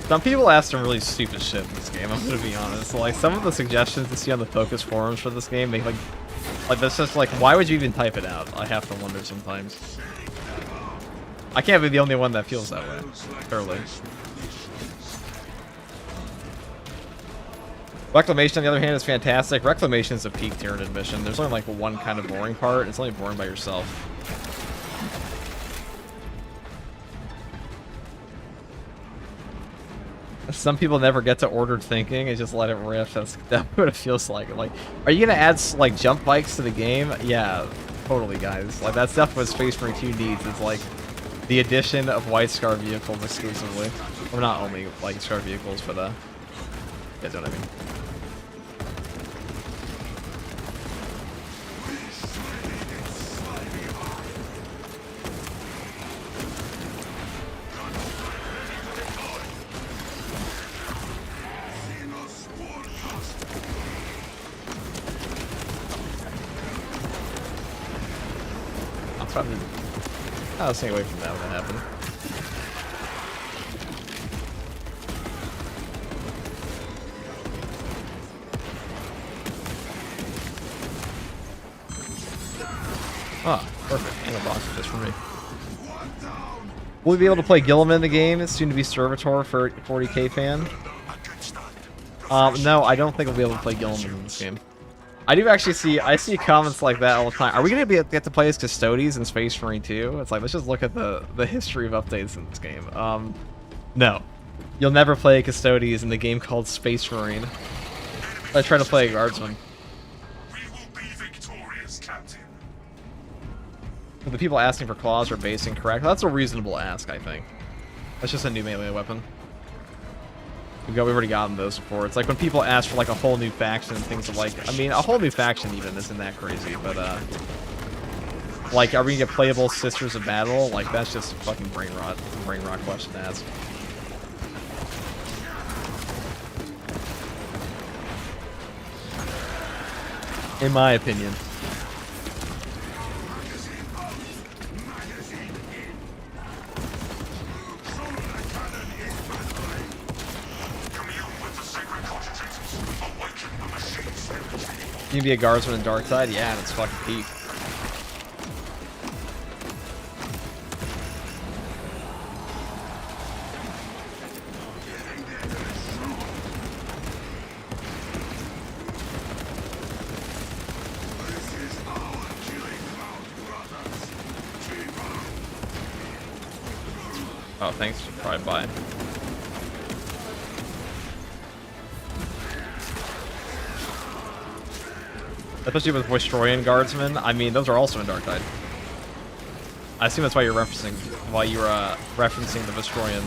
Some people ask some really stupid shit in this game, I'm gonna be honest. Like, some of the suggestions you see on the focus forums for this game, they like that's just like, why would you even type it out? I have to wonder sometimes. I can't be the only one that feels that way, surely. Reclamation, on the other hand, is fantastic. Reclamation is a peak Tyranid mission. There's only like one kind of boring part. It's only boring by yourself. Some people never get to ordered thinking and just let it riff. That's what it feels like. Like, are you gonna add like jump bikes to the game? Yeah, totally, guys. Like, that's stuff what Space Marine 2 needs. It's like the addition of White Scar vehicles exclusively, or not only White Scar vehicles, but you guys know what I mean. I'll stay away from that when that happened. Ah, perfect. And a box just for me. Will we be able to play Gilliman in the game? It's soon to be Servitor for 40k fan. No, I don't think we'll be able to play Gilliman in this game. I do actually see comments like that all the time. Are we gonna get to play as Custodes in Space Marine 2? It's like, let's just look at the history of updates in this game. No. You'll never play Custodes in the game called Space Marine. I try to play a Guardsman. We will be victorious, Captain. The people asking for claws are base incorrect. That's a reasonable ask, I think. That's just a new melee weapon. We've already gotten those before. It's like when people ask for like a whole new faction and things like, I mean, a whole new faction even isn't that crazy, but like, are we gonna get playable Sisters of Battle? Like, that's just fucking brain rot question to ask. In my opinion. You can be a guardsman in Darkside? Yeah, that's fucking peak. Oh, thanks for driving by. Especially with Voistroyan Guardsmen. I mean, those are also in Darktide. I assume that's why you're referencing the Voistroyan.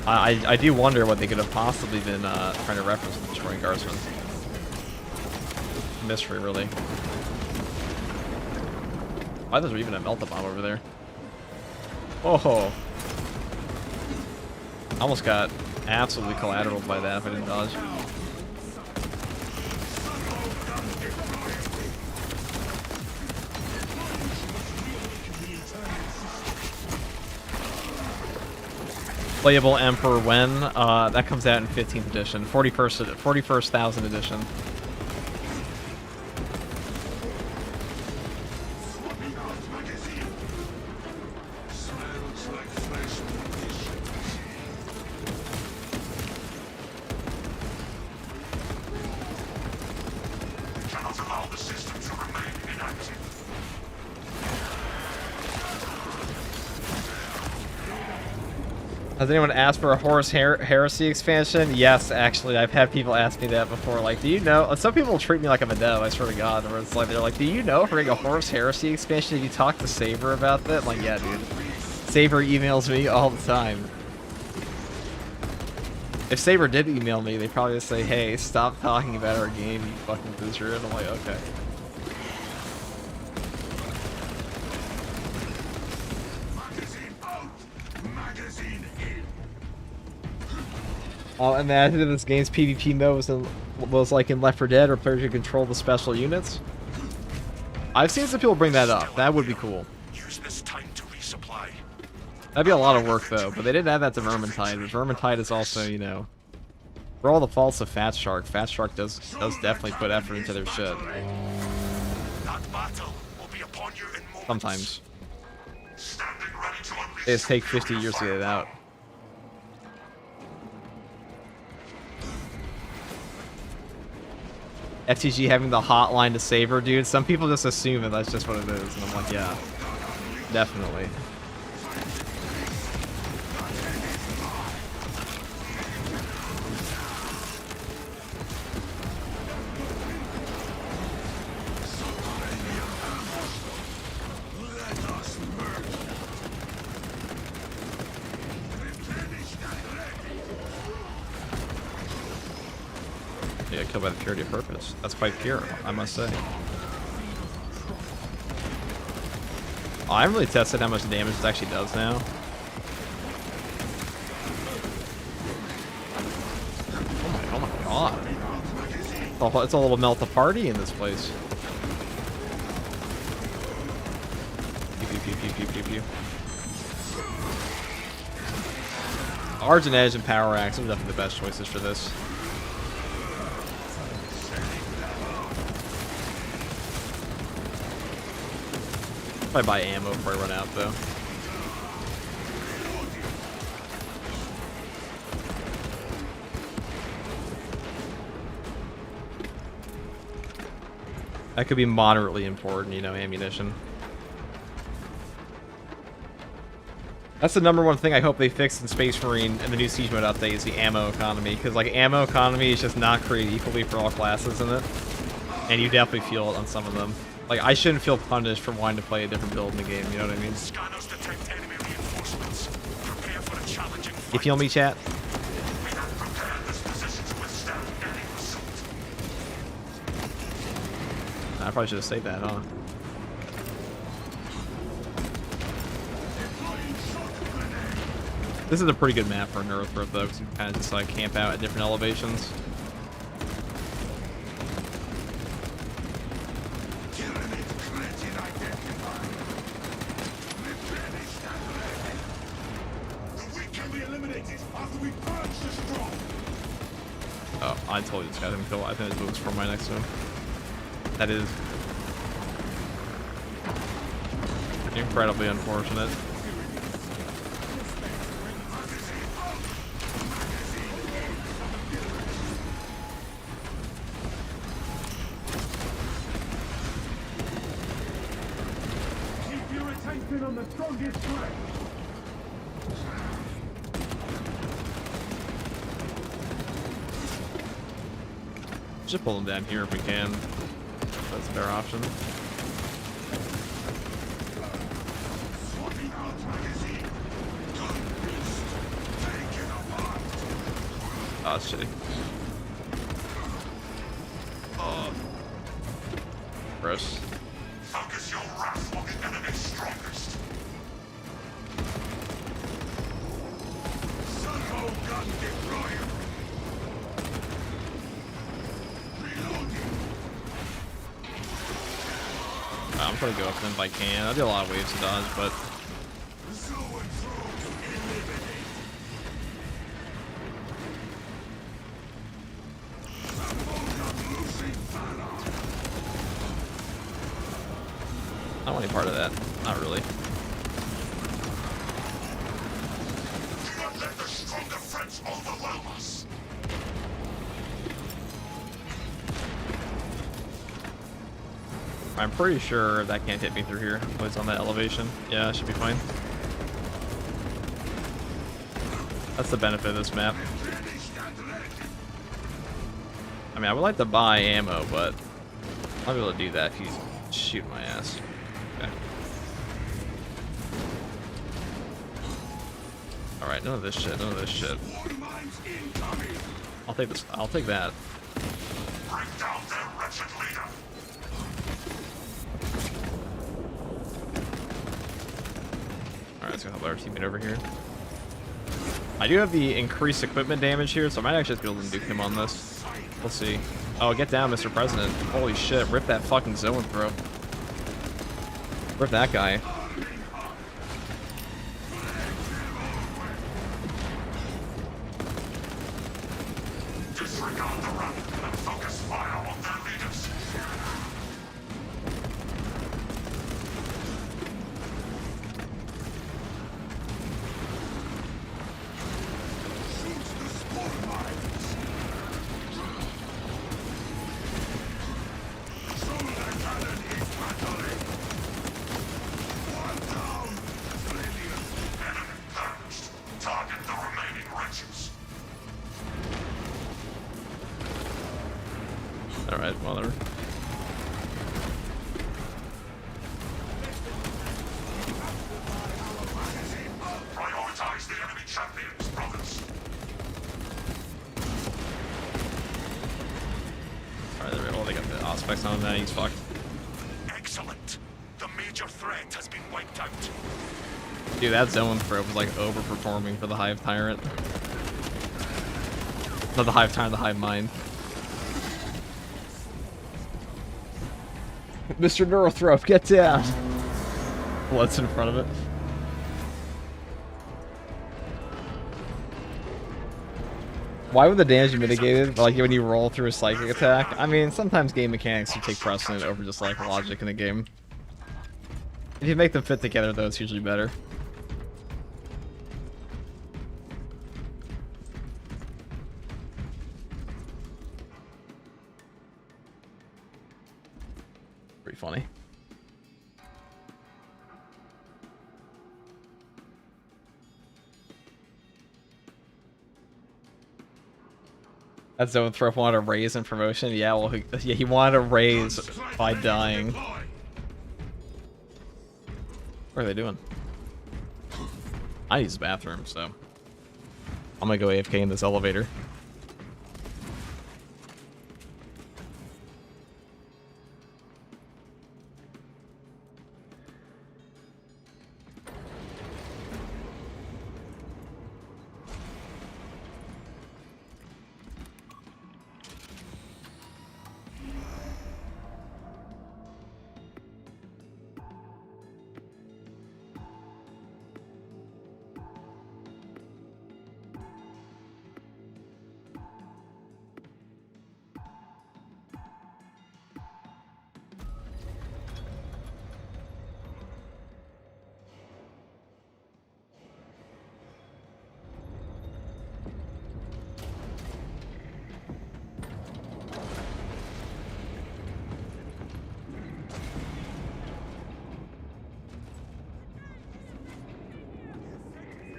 I do wonder what they could have possibly been trying to reference with Voistroyan Guardsmen. Mystery, really. Why there's even a melta bomb over there? Oh. I almost got absolutely collateraled by that if I didn't dodge. Playable Emperor when? That comes out in 15th edition. 41,000 edition. Has anyone asked for a Horus Heresy expansion? Yes, actually, I've had people ask me that before. Like, do you know? Some people treat me like I'm a dev, I swear to God. Where it's like, they're like, do you know if we're getting a Horus Heresy expansion? Have you talked to Saber about that? I'm like, yeah, dude. Saber emails me all the time. If Saber did email me, they'd probably just say, hey, stop talking about our game, you fucking booster. And I'm like, okay. Imagine if this game's PvP mode was like in Left 4 Dead, or players could control the special units. I've seen some people bring that up. That would be cool. Use this time to resupply. That'd be a lot of work, though. But they didn't add that to Vermintide. But Vermintide is also, you know, for all the faults of Fat Shark does definitely put effort into their shit. That battle will be upon you in moments. Sometimes. Standing ready to unleash. They just take 50 years to get it out. FTG having the hotline to Saber, dude. Some people just assume that that's just what it is, and I'm like, yeah, definitely. Yeah, killed by the purity of purpose. That's quite pure, I must say. Oh, I haven't really tested how much damage it actually does now. Oh my god. It's a little melt of party in this place. Pew, pew, pew, pew, pew, pew, pew. Argent Edge and Power Axe are definitely the best choices for this. Probably buy ammo before I run out, though. That could be moderately important, you know, ammunition. That's the #1 thing I hope they fix in Space Marine in the new Siege Mode update is the ammo economy. Because, like, ammo economy is just not created equally for all classes in it. And you definitely feel it on some of them. Like, I shouldn't feel punished for wanting to play a different build in the game, you know what I mean? Scanners detect enemy reinforcements. Prepare for a challenging fight. You feel me, chat? We have prepared this position to withstand any assault. I probably should have saved that, huh? This is a pretty good map for an Earthworth, though, because you kind of just, like, camp out at different elevations. Oh, I told you this guy didn't kill. I think it moves from right next to him. That is incredibly unfortunate. Keep your attention on the strongest threat. Just pull him down here if we can. That's a better option. Oh, that's shitty. Oh. Gross. Focus your wrath on the enemy's strongest. Servo gun deployed. I'm trying to go up them if I can. I do a lot of waves to dodge, but I don't want any part of that. Not really. Do not let the stronger friends overwhelm us. I'm pretty sure that can't hit me through here. When it's on that elevation. Yeah, it should be fine. That's the benefit of this map. I mean, I would like to buy ammo, but I'll be able to do that if he's shooting my ass. Okay. Alright, none of this shit, none of this shit. I'll take this, I'll take that. Bring down their wretched leader. Alright, let's go help our teammate over here. I do have the increased equipment damage here, so I might actually be able to nuke him on this. We'll see. Oh, get down, Mr. President. Holy shit, rip that fucking zone throw. Rip that guy. Disregard the run and focus fire on their leaders. Target the remaining wretches. Alright, well, they're... Prioritize the enemy champions, brothers. Alright, there we go. Well, they got the aspects on him now. He's fucked. Excellent. The major threat has been wiped out. Dude, that zone throw was like overperforming for the Hive Tyrant. Not the Hive Tyrant, the Hive Mind. Mr. Neurothrope, get down! Blood's in front of it. Why would the damage be mitigated? Like when you roll through a psychic attack? I mean, sometimes game mechanics will take precedent over just like logic in a game. If you make them fit together though, it's usually better. Pretty funny. That zone throw wanted to raise in promotion. Yeah, well, he wanted to raise by dying. What are they doing? I use the bathroom, so I'm gonna go AFK in this elevator.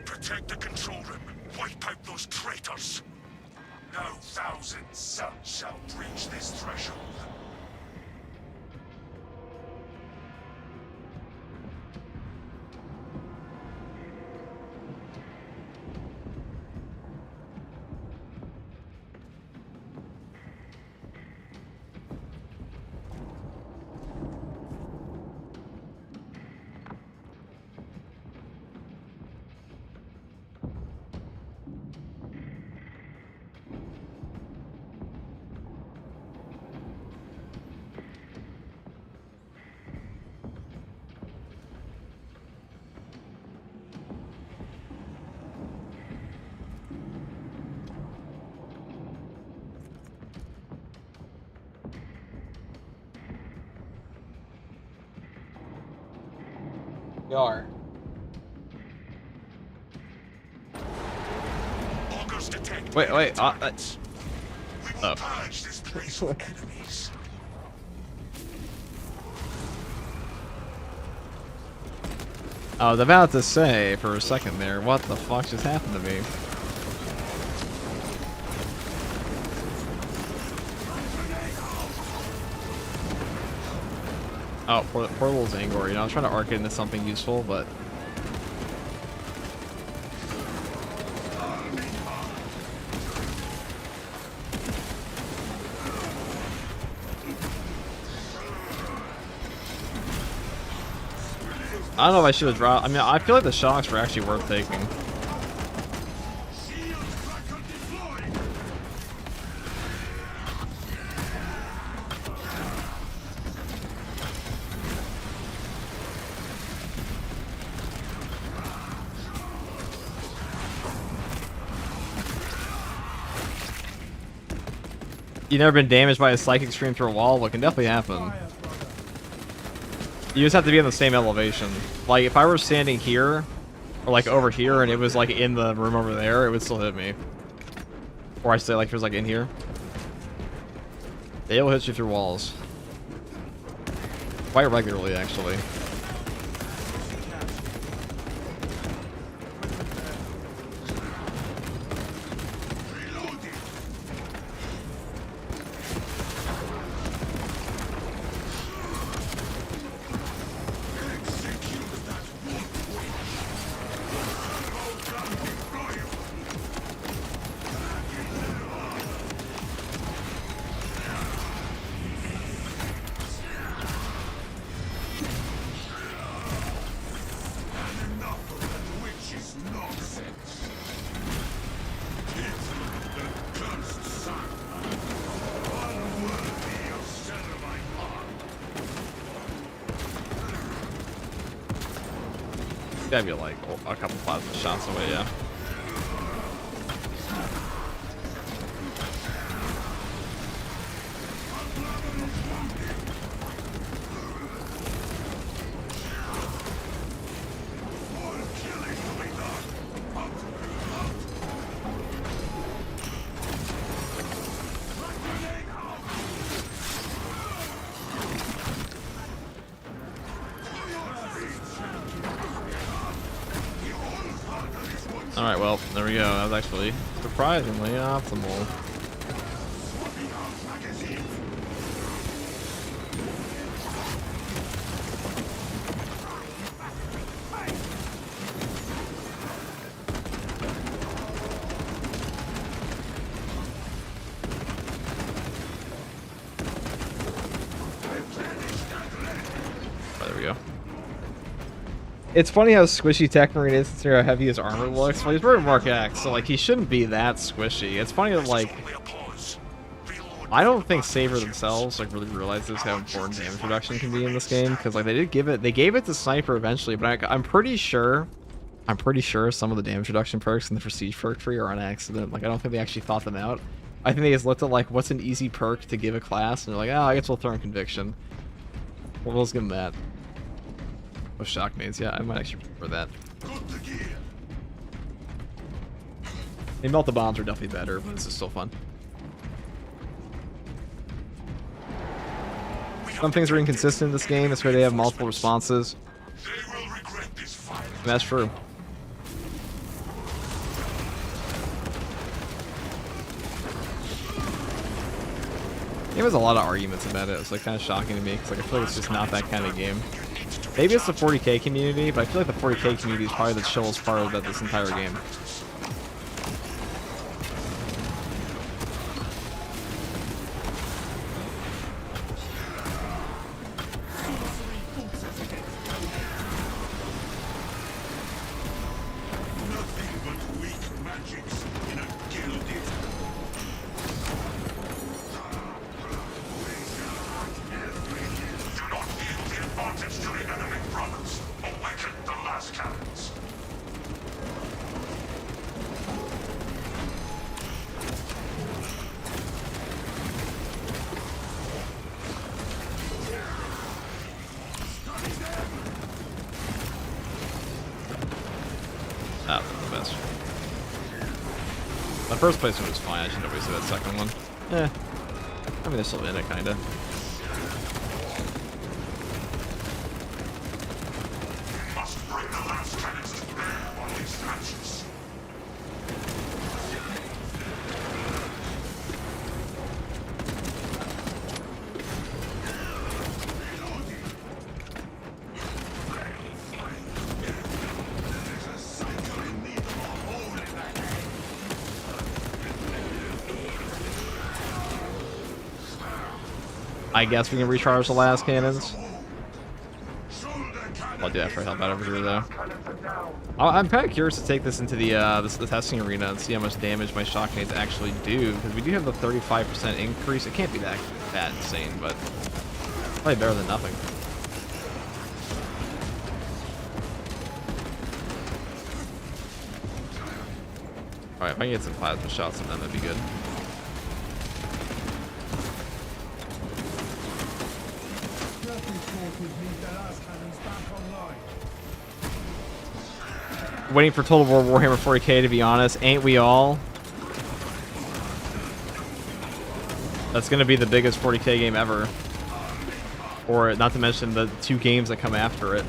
Protect the control room. Wipe out those traitors. No thousand suns shall breach this threshold. Yar. Augers detect. Wait. We will Oh. purge this place of enemies. I was about to say for a second there, what the fuck just happened to me? Oh, poor little Zangor. You know, I was trying to arc it into something useful, but I don't know if I should have dropped. I mean, I feel like the shocks were actually worth taking. You never been damaged by a psychic stream through a wall? Well, it can definitely happen. You just have to be in the same elevation. Like, if I were standing here, or like over here, and it was like in the room over there, it would still hit me. Or I say, like, if it was like in here. They'll hit you through walls. Quite regularly, actually. Gotta be like a couple plasma shots away, yeah. Alright, well, there we go. That was actually surprisingly optimal. There we go. It's funny how squishy Techmarine is considering how heavy his armor looks. Well, he's wearing Mark X, so like he shouldn't be that squishy. It's funny that like I don't think Saber themselves like really realizes how important damage reduction can be in this game, because like they gave it to Sniper eventually, but I'm pretty sure some of the damage reduction perks in the Prestige perk tree are on accident. Like I don't think they actually thought them out. I think they just looked at like what's an easy perk to give a class, and they're like, oh, I guess we'll throw in Conviction. Well, let's give them that. Oh, shock nades, yeah, I might actually prefer that. They melt the bombs are definitely better, but this is still fun. Some things are inconsistent in this game. That's why they have multiple responses. And that's true. There was a lot of arguments about it. It's like kind of shocking to me because like I feel like it's just not that kind of game. Maybe it's the 40k community, but I feel like the 40k community is probably the chillest part about this entire game. The first placement was fine, I shouldn't have wasted that second one. Eh. I mean, they're still in it, kinda. Must bring the last cannons to bear on these hatches. I guess we can recharge the last cannons. I'll do that for help out over here, though. I'm kind of curious to take this into the the testing arena and see how much damage my shock grenades actually do, because we do have the 35% increase. It can't be that insane, but probably better than nothing. Alright, if I can get some plasma shots on them, that'd be good. Waiting for Total War Warhammer 40k, to be honest. Ain't we all? That's going to be the biggest 40k game ever. Or, not to mention the 2 games that come after it.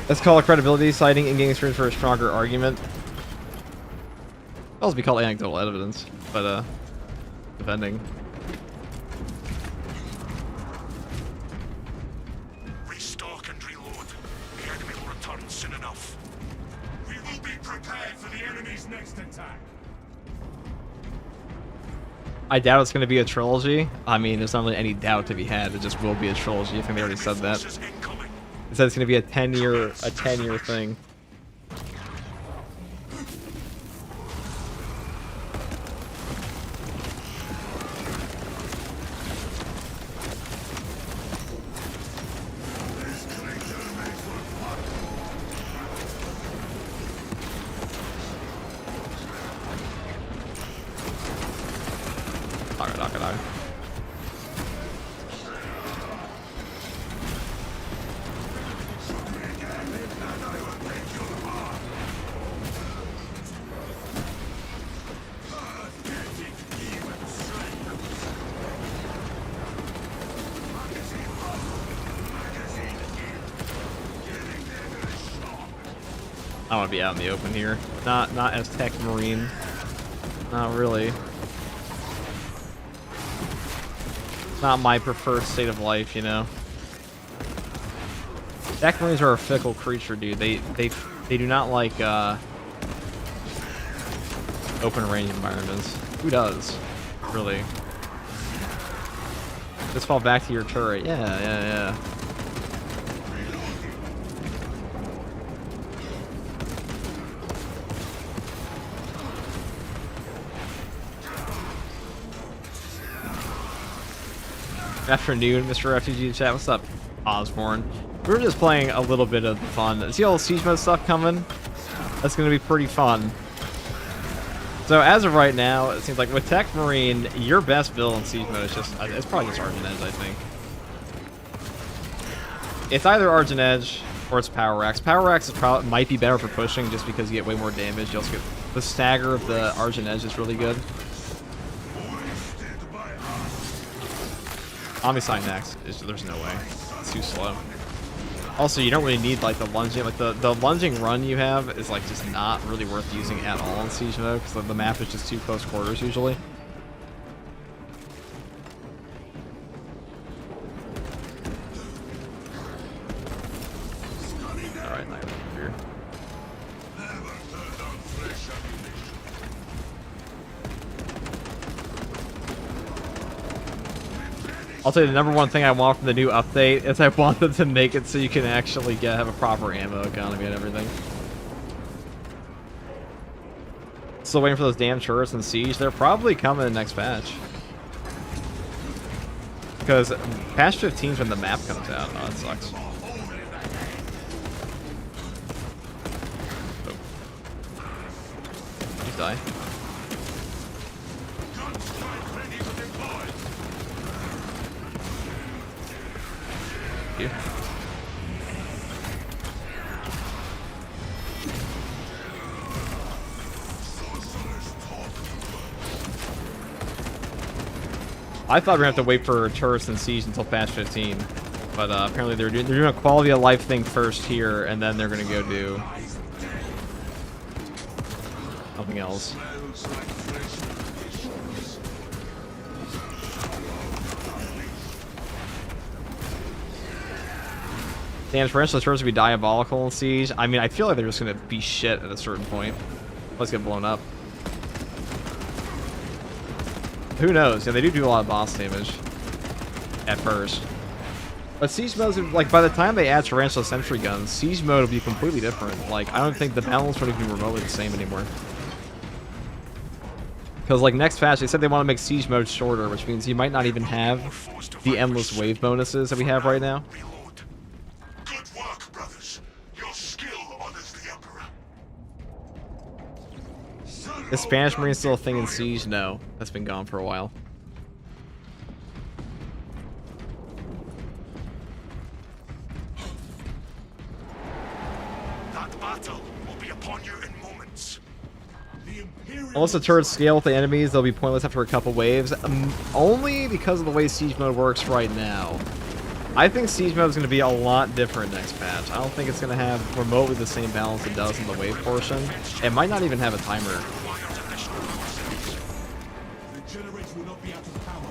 Let's call it credibility, citing in-game experience for a stronger argument. It'll also be called anecdotal evidence, but depending. Restock and reload. The enemy will return soon enough. We will be prepared for the enemy's next attack. I doubt it's going to be a trilogy. I mean, there's not really any doubt to be had. It just will be a trilogy. I think they already said that. It said it's going to be a 10-year thing. I want to be out in the open here. Not as Tech Marine. Not really. Not my preferred state of life, you know. Tech Marines are a fickle creature, dude. They do not like open range environments. Who does? Really? Just fall back to your turret. Yeah. Afternoon, Mr. Refugee Chat. What's up, Osborne? We were just playing a little bit of fun. See all the siege mode stuff coming? That's going to be pretty fun. So as of right now, it seems like with Tech Marine, your best build in siege mode is just, it's probably just Argent Edge, I think. It's either Argent Edge or it's Power Axe. Power Axe might be better for pushing just because you get way more damage. You also get the stagger of the Argent Edge is really good. Omniscient Axe, there's no way. It's too slow. Also, you don't really need like the lunging, like the lunging run you have is like just not really worth using at all in siege mode because the map is just too close quarters usually. All right, nice here. I'll tell you the number one thing I want from the new update is I want them to make it so you can actually have a proper ammo economy and everything. Still waiting for those damn turrets in Siege. They're probably coming in the next patch. Because patch 15 is when the map comes out. Oh, that sucks. Oh. Did you die? You. I thought we were gonna have to wait for turrets and siege until patch 15, but apparently they're doing a quality of life thing first here, and then they're gonna go do something else. Damn, Tarantula turrets would be diabolical in Siege. I mean, I feel like they're just gonna be shit at a certain point. Let's get blown up. Who knows? Yeah, they do a lot of boss damage at first. But Siege mode's like, by the time they add Tarantula Sentry Guns, Siege mode will be completely different. Like, I don't think the balance would be remotely the same anymore. Because, like, next patch, they said they want to make Siege mode shorter, which means you might not even have the endless wave bonuses that we have right now. Reload. Good work, brothers. Your skill honors the Emperor. Is Spanish Marine still a thing in Siege? No. That's been gone for a while. That battle will be upon you in moments. Unless the turrets scale with the enemies, they'll be pointless after a couple waves. Only because of the way Siege mode works right now. I think Siege mode is going to be a lot different next patch. I don't think it's going to have remotely the same balance it does in the wave portion. It might not even have a timer. The generator will not be out of power.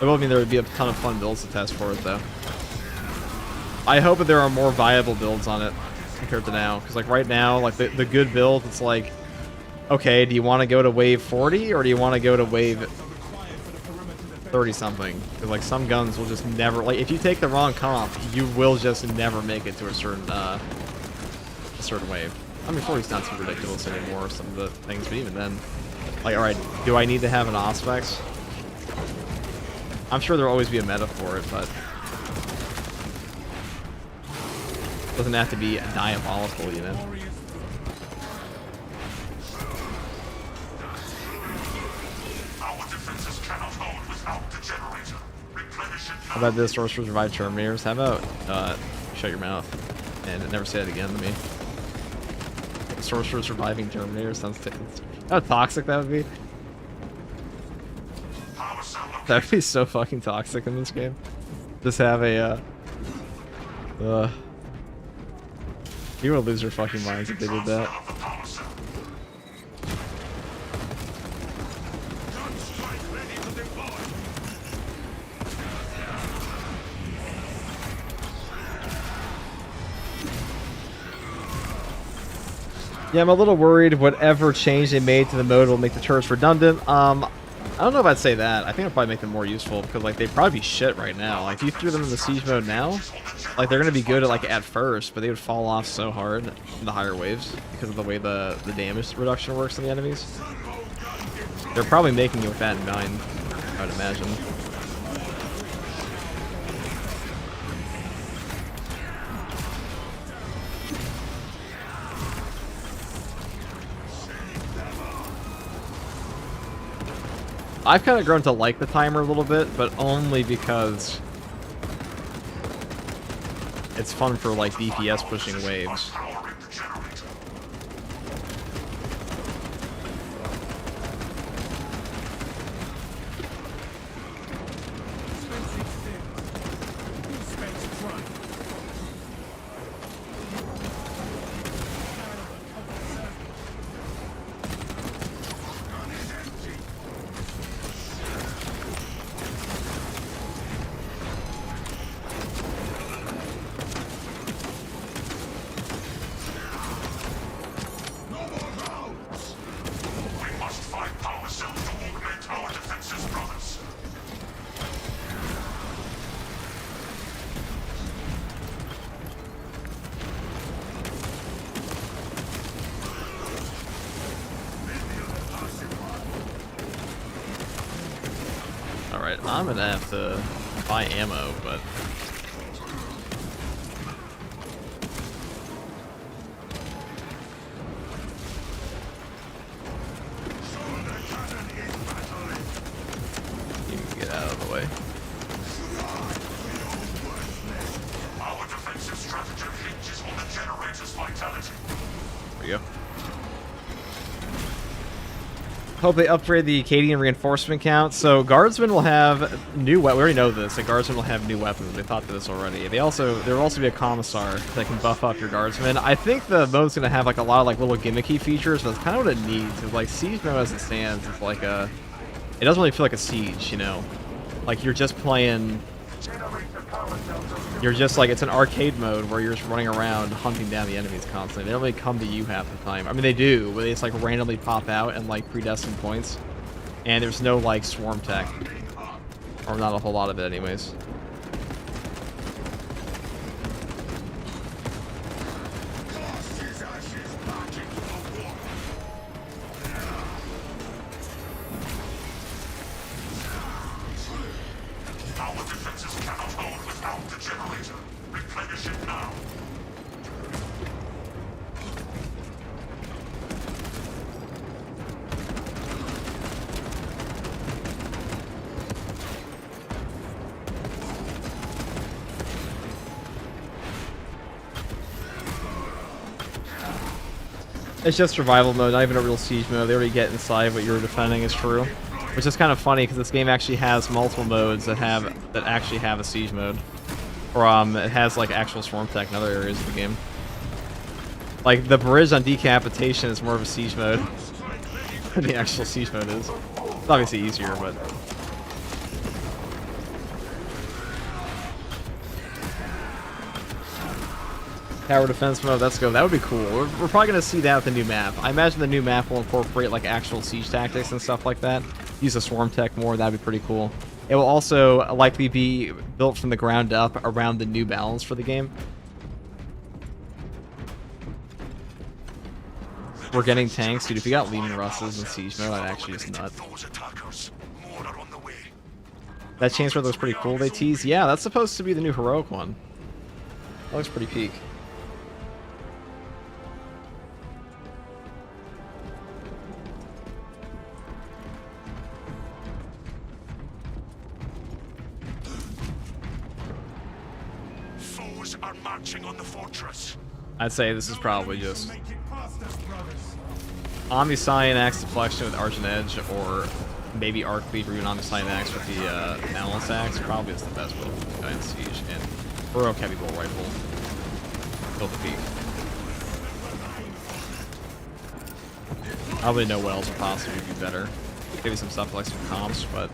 It will mean there would be a ton of fun builds to test for it, though. I hope that there are more viable builds on it compared to now. Because, like, right now, like, the good build, it's like, okay, do you want to go to wave 40 or do you want to go to wave 30-something? Because, like, some guns will just never... Like, if you take the wrong comp, you will just never make it to a certain wave. I mean, 40's not too ridiculous anymore, some of the things, but even then... Like, alright, do I need to have an Auspex? I'm sure there'll always be a meta for it, but... It doesn't have to be diabolical, you know? Our defenses cannot hold without the generator. Replenish it. How about this? Sorcerers revive Terminators? How about, shut your mouth and never say it again to me. Sorcerers reviving Terminators sounds how toxic that would be. Power cell That would be so fucking toxic in this game. Just have a, you would lose your fucking minds if they did that. of the power cell. Gunstrike ready to deploy. Yeah, I'm a little worried whatever change they made to the mode will make the turrets redundant. I don't know if I'd say that. I think it'll probably make them more useful because, like, they'd probably be shit right now. Like, if you threw them in the Siege mode now, like, they're going to be good at first, but they would fall off so hard in the higher waves because of the way the damage reduction works on the enemies. They're probably making it with that in mind, I would imagine. I've kind of grown to like the timer a little bit, but only because it's fun for, like, DPS pushing waves. Powering the generator. We must find power cells to augment our defenses, brothers. Alright, I'm gonna have to buy ammo, but... You can get out of the way. Our defensive strategy hinges on the generator's vitality. There you go. Hope they upgrade the Acadian reinforcement count. So guardsmen will have new we already know this. The guardsmen will have new weapons. They thought this already. There will also be a commissar that can buff up your guardsmen. I think the mode's gonna have, like, a lot of, like, little gimmicky features, but it's kind of what it needs. It's like Siege mode as it stands is like a it doesn't really feel like a siege, you know? Like, you're just playing... You're just like, it's an arcade mode where you're just running around hunting down the enemies constantly. They don't really come to you half the time. I mean, they do, but they just like randomly pop out and like predestined points. And there's no like swarm tech. Or not a whole lot of it anyways. Our defenses cannot hold without the generator. Replenish it now. It's just survival mode, not even a real siege mode. They already get inside what you're defending is true. Which is kind of funny because this game actually has multiple modes that actually have a siege mode. Or it has like actual swarm tech in other areas of the game. Like the bridge on decapitation is more of a siege mode than the actual siege mode is. It's obviously easier, but tower defense mode, let's go. That would be cool. We're probably going to see that with the new map. I imagine the new map will incorporate like actual siege tactics and stuff like that. Use the swarm tech more, that'd be pretty cool. It will also likely be built from the ground up around the new balance for the game. We're getting tanks, dude. If you got Lehman Russes in siege mode, I'd actually just nut. That chainsaw looks pretty cool. They tease, yeah, that's supposed to be the new heroic one. That looks pretty peak. Foes are marching on the fortress. I'd say this is probably just Make it past us, brothers. Omniscient Axe Deflection with Argent Edge, or maybe Arc Cleave or even Omniscient Axe with the Balance Axe. Probably is the best build for Giant Siege. And Heroic Heavy Bolt Rifle. Build the peak. Probably no wells would possibly be better. Maybe some stuff like some comps, but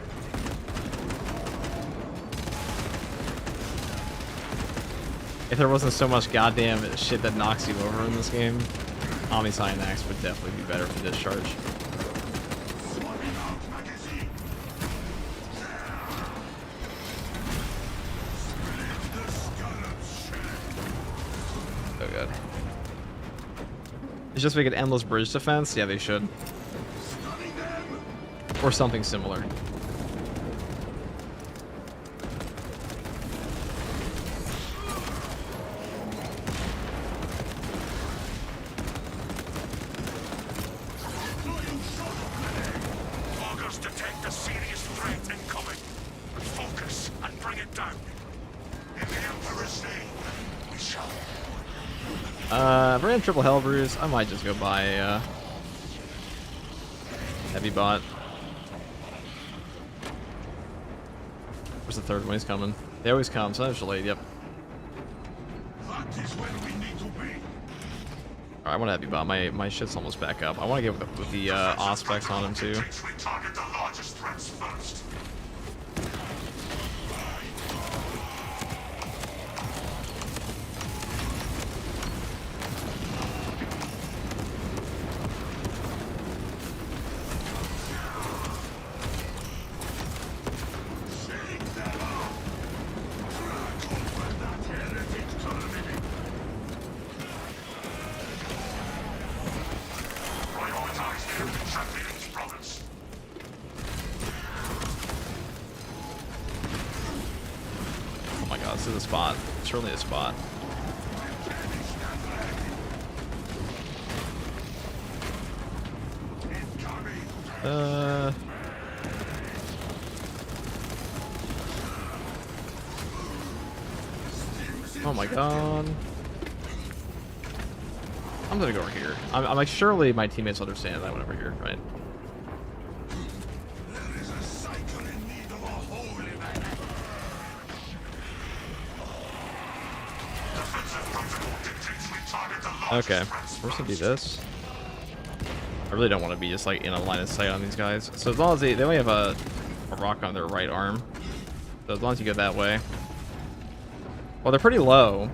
if there wasn't so much goddamn shit that knocks you over in this game, Omniscient Axe would definitely be better for discharge. So good. It's just make an endless bridge defense? Yeah, they should. Or something similar. Augurs detect a serious threat incoming. Focus and bring it down. In the Emperor's name, we shall. If we're in triple hell brews, I might just go buy heavy bot. Where's the third one? He's coming. They always come, so that's delayed, yep. That is where we need to be. Alright, I want to heavy bot. My shit's almost back up. I want to get with the Auspex on him too. We target the largest threats first. Prioritize the champion's province. Oh my god, this is a spot. Certainly a spot. Oh my god. I'm gonna go over here. I'm like, surely my teammates understand that I went over here, right? There is a cycle in need of a holy man. Defensive protocol dictates we target the largest Okay, threats we're just gonna do first. this. I really don't want to be just like in a line of sight on these guys. So as long as they only have a rock on their right arm. So as long as you go that way. Well, they're pretty low.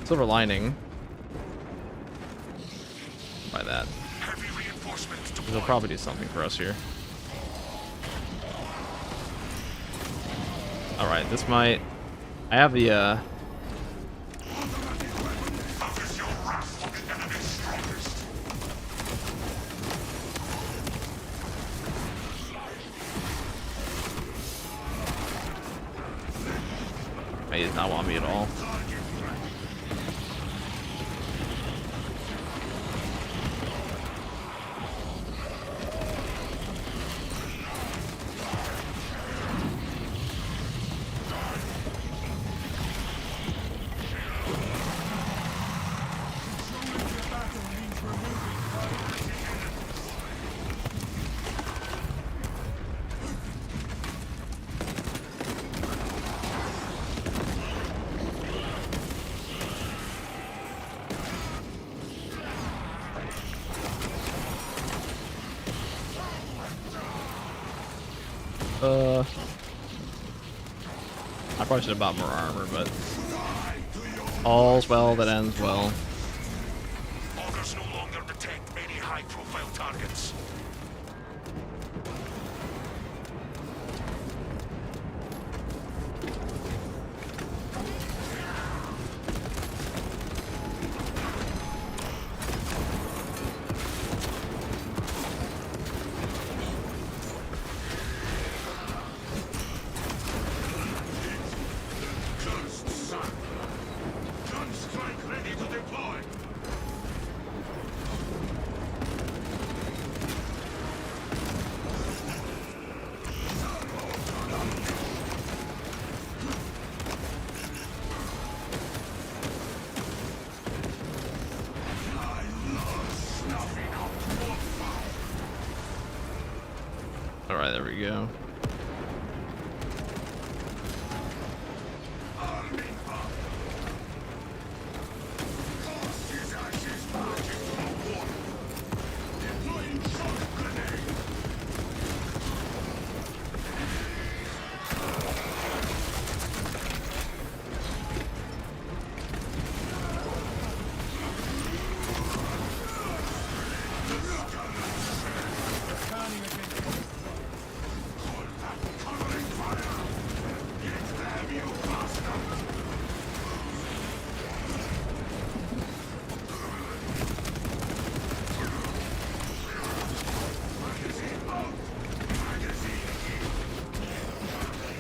Silver lining. By that. Heavy reinforcements They'll deployed. probably do something for us here. Alright, this might... I have the, Focus your wrath on the enemy's strongest. He does not want me at all. I probably should have bought more armor, but all's well that ends well. Others no longer detect any high-profile targets. Gunstrike ready to deploy. Alright, there we go.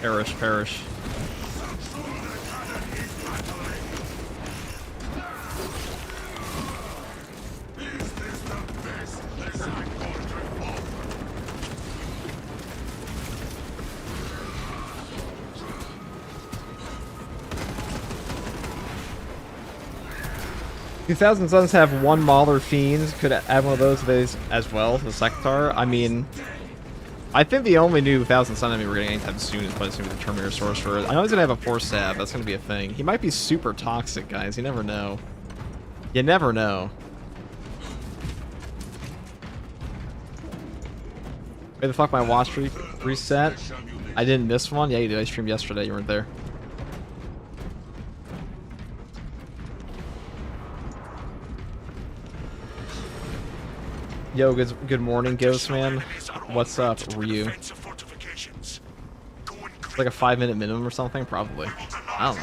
Perish, perish. Thousand Suns have one Mauler Fiends. Could add one of those as well to the Sector. I mean, I think the only new Thousand Sun enemy we're getting anytime soon is probably going to be the Terminator Sorcerer. I know he's going to have a 4-stab. That's going to be a thing. He might be super toxic, guys. You never know. You never know. Where the fuck my watch reset? I didn't miss one? Yeah, you did. I streamed yesterday. You weren't there. Yo, good morning, Ghost Man. What's up, Ryu? It's like a 5-minute minimum or something, probably. I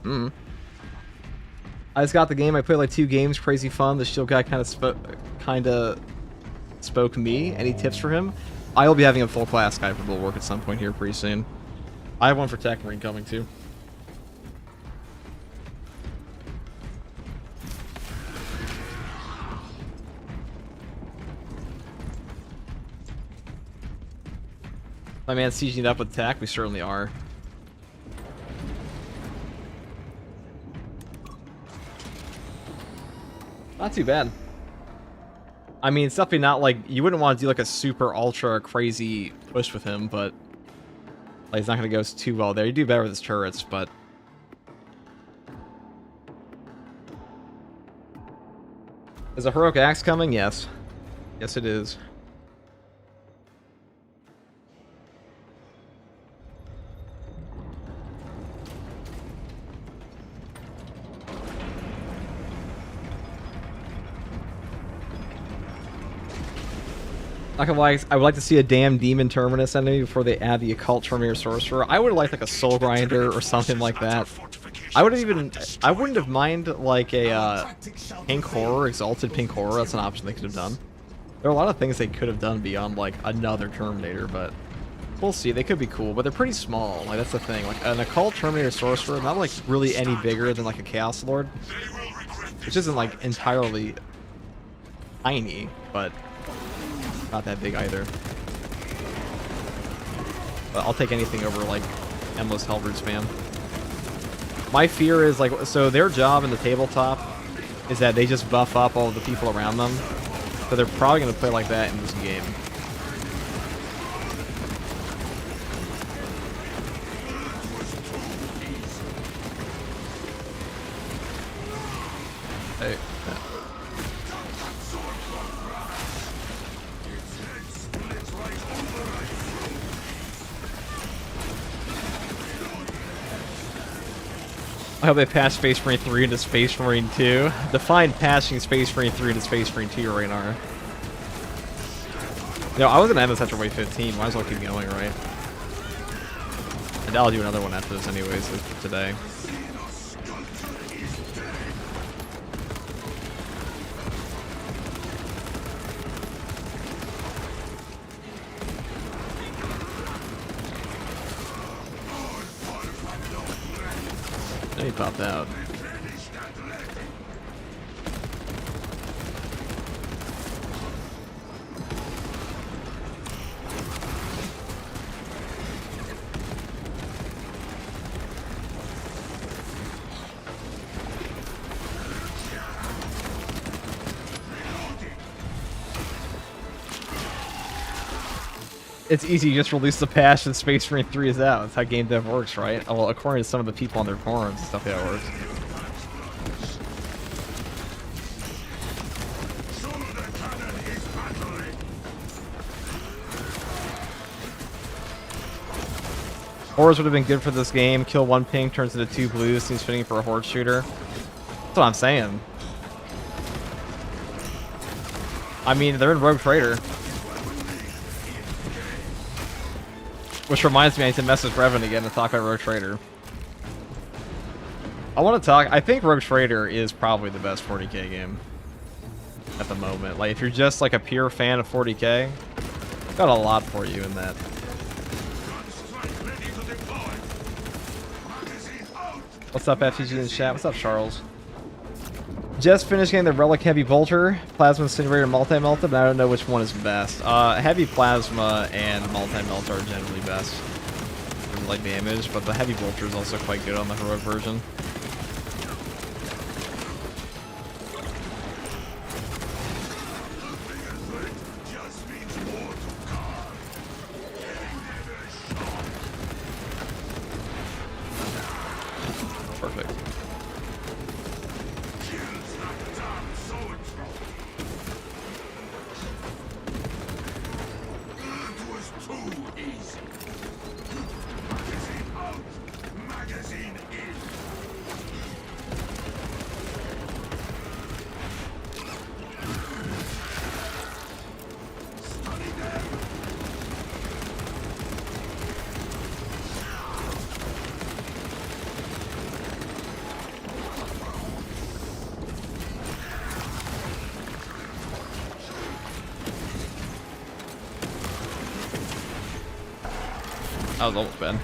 don't know. I just got the game. I played like 2 games. Crazy fun. The shield guy kind of spoke me. Any tips for him? I will be having a full class guy for Bull Work at some point here pretty soon. I have one for Tech Marine coming too. My man sieging up with Tech. We certainly are. Not too bad. I mean, it's definitely not like... You wouldn't want to do like a super ultra crazy push with him, but... Like, he's not going to go too well there. You do better with his turrets, but... Is a heroic axe coming? Yes. Yes, it is. Not gonna lie, I would like to see a damn demon terminus enemy before they add the occult terminator sorcerer. I would have liked like a soul grinder or something like that. I wouldn't have mind like a pink horror, exalted pink horror. That's an option they could have done. There are a lot of things they could have done beyond like another Terminator, but we'll see. They could be cool, but they're pretty small. Like that's the thing. Like an occult Terminator sorcerer, not like really any bigger than like a Chaos Lord, which isn't like entirely tiny, but not that big either. But I'll take anything over like endless Hellbrood spam. My fear is like, so their job in the tabletop is that they just buff up all of the people around them. So they're probably going to play like that in this game. Hey. I hope they pass Space Marine 3 into Space Marine 2. Define passing Space Marine 3 into Space Marine 2 right now. No, I was gonna end this after wave 15. Might as well keep going, right? And I'll do another one after this anyways today. Then he popped out. It's easy, you just release the patch and Space Marine 3 is out. That's how game dev works, right? Well, according to some of the people on their forums and stuff, that works. Horrors would have been good for this game. Kill one pink, turns into 2 blues, seems fitting for a horde shooter. That's what I'm saying. I mean, they're in Rogue Trader. Which reminds me, I need to message Revan again to talk about Rogue Trader. I want to talk... I think Rogue Trader is probably the best 40k game at the moment. Like, if you're just like a pure fan of 40k, got a lot for you in that. What's up, FTG in the chat? What's up, Charles? Just finished getting the Relic Heavy Bolter, Plasma Incinerator, Multi-Melta, but I don't know which one is best. Heavy Plasma and Multi-Melta are generally best for like damage, but the Heavy Bolter is also quite good on the heroic version. Perfect. That was almost bad.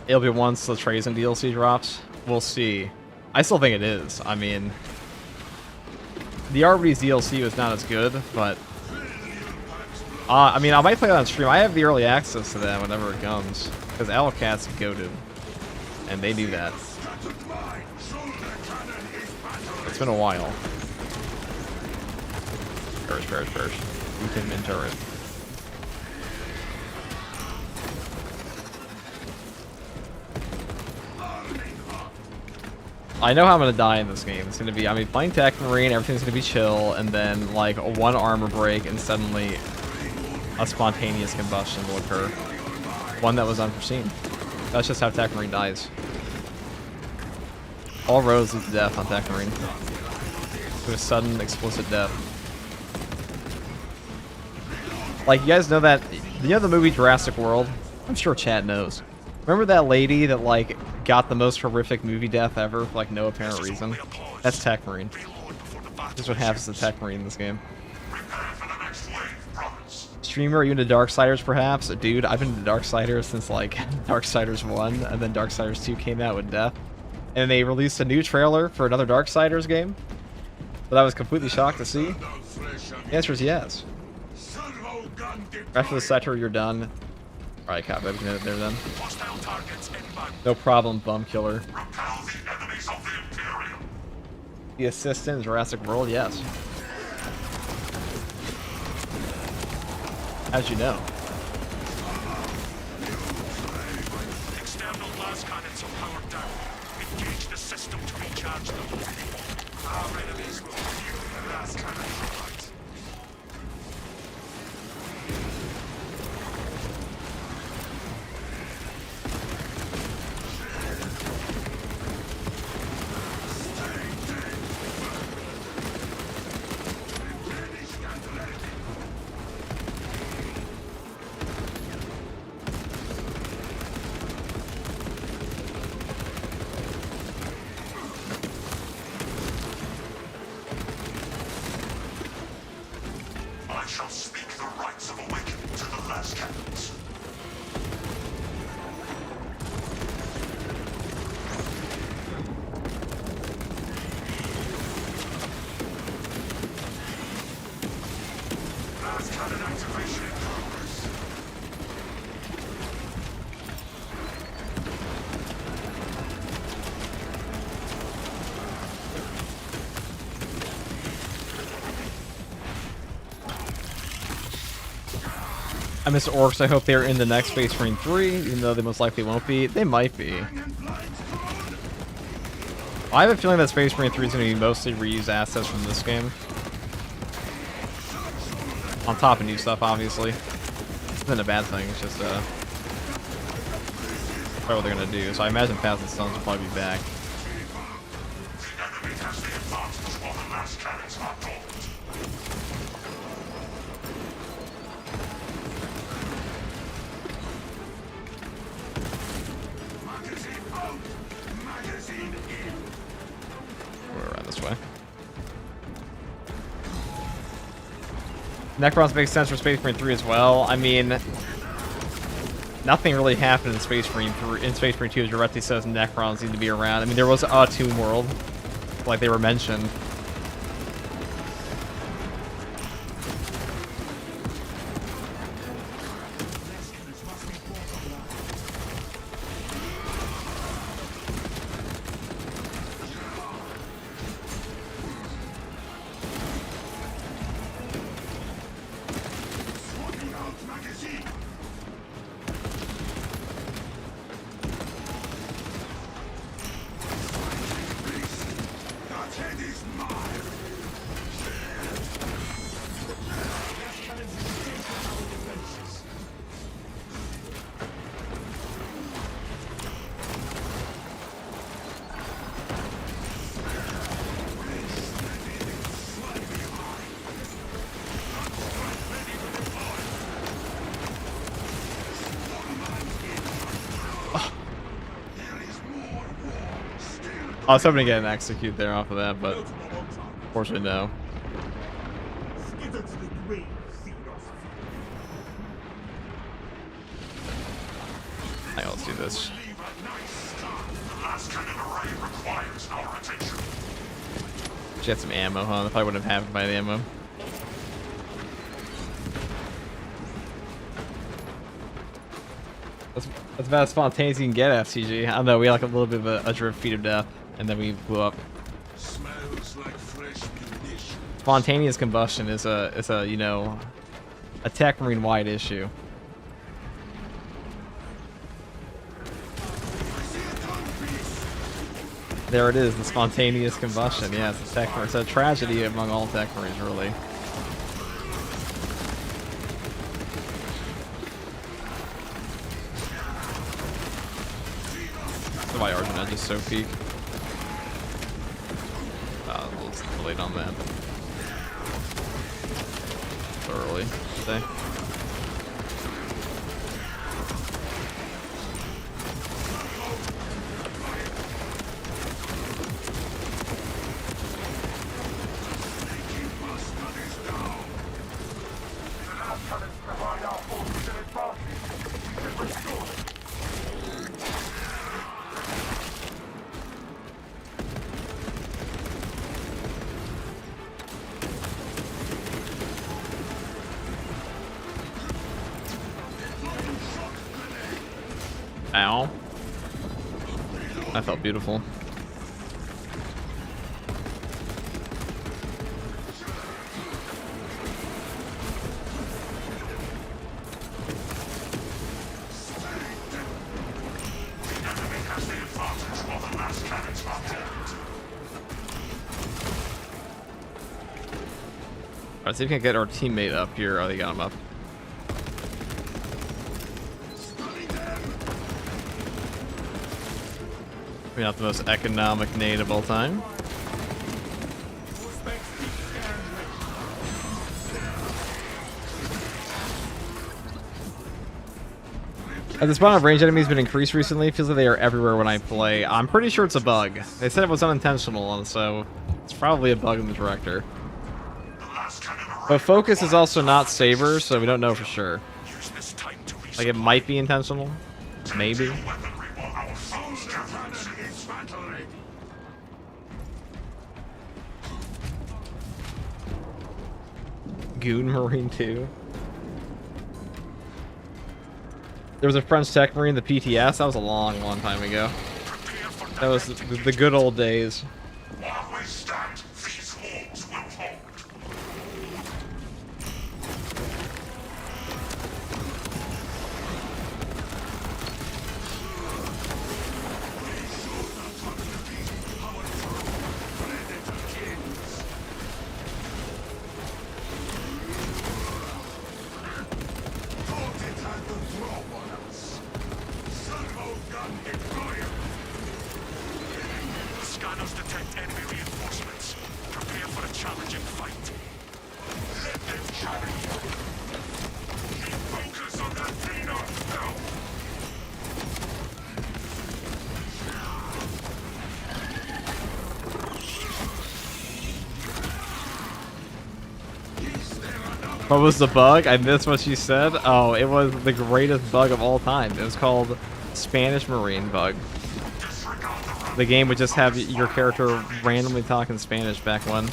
It'll be once the Trazen DLC drops. We'll see. I still think it is. I mean, the Arby's DLC was not as good, but I mean, I might play it on stream. I have the early access to that whenever it comes, because Owlcat's goated, and they do that. It's been a while. Perish. We can min turret. I know how I'm gonna die in this game. It's gonna be, I mean, playing Tech Marine, everything's gonna be chill, and then like one armor break, and suddenly a spontaneous combustion will occur. One that was unforeseen. That's just how Tech Marine dies. All roads lead to death on Tech Marine. To a sudden, explicit death. Like, you guys know that, you know the movie Jurassic World? I'm sure chat knows. Remember that lady that, like, got the most horrific movie death ever for, like, no apparent reason? That's Tech Marine. This is what happens to Tech Marine in this game. Streamer, are you into Darksiders, perhaps? Dude, I've been into Darksiders since, like, Darksiders 1, and then Darksiders 2 came out with death. And they released a new trailer for another Darksiders game that I was completely shocked to see. The answer is yes. After the sector, you're done. Alright, Cop, baby, they're done. No problem, bum killer. The assistant in Jurassic World, yes. How'd you know? External blast cannons are powered down. Engage the system to recharge them. Our enemies will feel the blast cannons right. I shall speak the rites of awakening to the last cannons. Last cannon activation in progress. I miss Orcs. I hope they're in the next Space Marine 3, even though they most likely won't be. They might be. I have a feeling that Space Marine 3 is going to be mostly reused assets from this game. On top of new stuff, obviously. It's not a bad thing, it's just, probably what they're going to do. So I imagine Paths and Stones will probably be back. The enemy has the advantage while the last cannons are dormant. We're around this way. Necrons makes sense for Space Marine 3 as well. I mean, nothing really happened in Space Marine 3. In Space Marine 2, as directly says Necrons need to be around. I mean, there was a Tomb World, like they were mentioned. I was hoping to get an execute there off of that, but unfortunately no. Skittered to the grave, Xenos. Alright, let's do this. Leave a nice start. The last cannon array requires our attention. She had some ammo, huh? That probably wouldn't have happened by the ammo. That's about as spontaneous you can get, FCG. I don't know, we had like a little bit of a drift feed of death, and then we blew up. Smells like fresh munition. Spontaneous combustion is a you know, a Tech Marine wide issue. There it is, the spontaneous combustion. Yeah, it's a tech. It's a tragedy among all tech marines, really. That's why Arjuna just so peak. A little too late on that. So early today. Ow. That felt beautiful. Alright, see if we can get our teammate up here. Oh, they got him up. Maybe not the most economic nade of all time. Has the spawn of ranged enemies been increased recently? It feels like they are everywhere when I play. I'm pretty sure it's a bug. They said it was unintentional, so it's probably a bug in the director. But focus is also not saber, so we don't know for sure. Like, it might be intentional. Maybe. Goon Marine 2. There was a French Tech Marine, the PTS. That was a long, long time ago. That was the good old days. What was the bug? I missed what she said. Oh, it was the greatest bug of all time. It was called Spanish Marine bug. The game would just have your character randomly talking Spanish back when.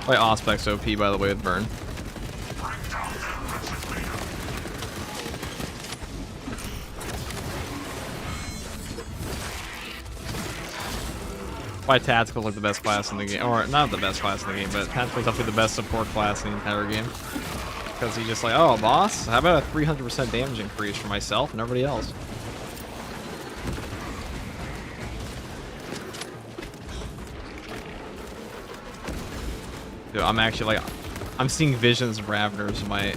Play Auspex OP, by the way, with Burn. Why Tactical's like the best class in the game, or not the best class in the game, but Tactical's definitely the best support class in the entire game. Because he's just like, oh, boss, how about a 300% damage increase for myself and everybody else? Dude, I'm actually like, I'm seeing visions of Raveners in my.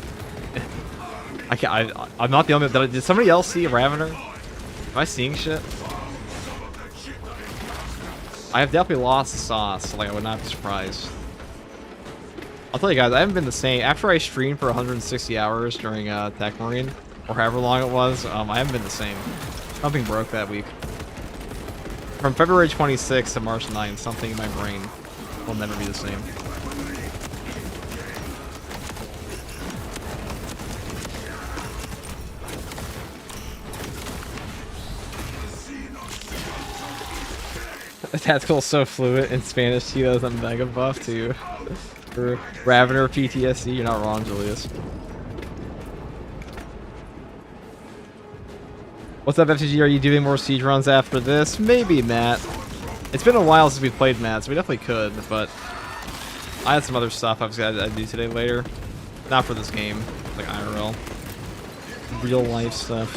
I'm not the only. Did somebody else see a Ravener? Am I seeing shit? I have definitely lost the sauce. So like, I would not be surprised. I'll tell you guys, I haven't been the same after I streamed for 160 hours during Tech Marine, or however long it was. I haven't been the same. Something broke that week. From February 26th to March 9th, something in my brain will never be the same. Tactical is so fluent in Spanish, he does a mega buff too. Ravener PTSD, you're not wrong, Julius. What's up, FCG? Are you doing more siege runs after this? Maybe, Matt. It's been a while since we played Matt, so we definitely could, but I had some other stuff I was gonna do today later. Not for this game, like IRL. Real life stuff.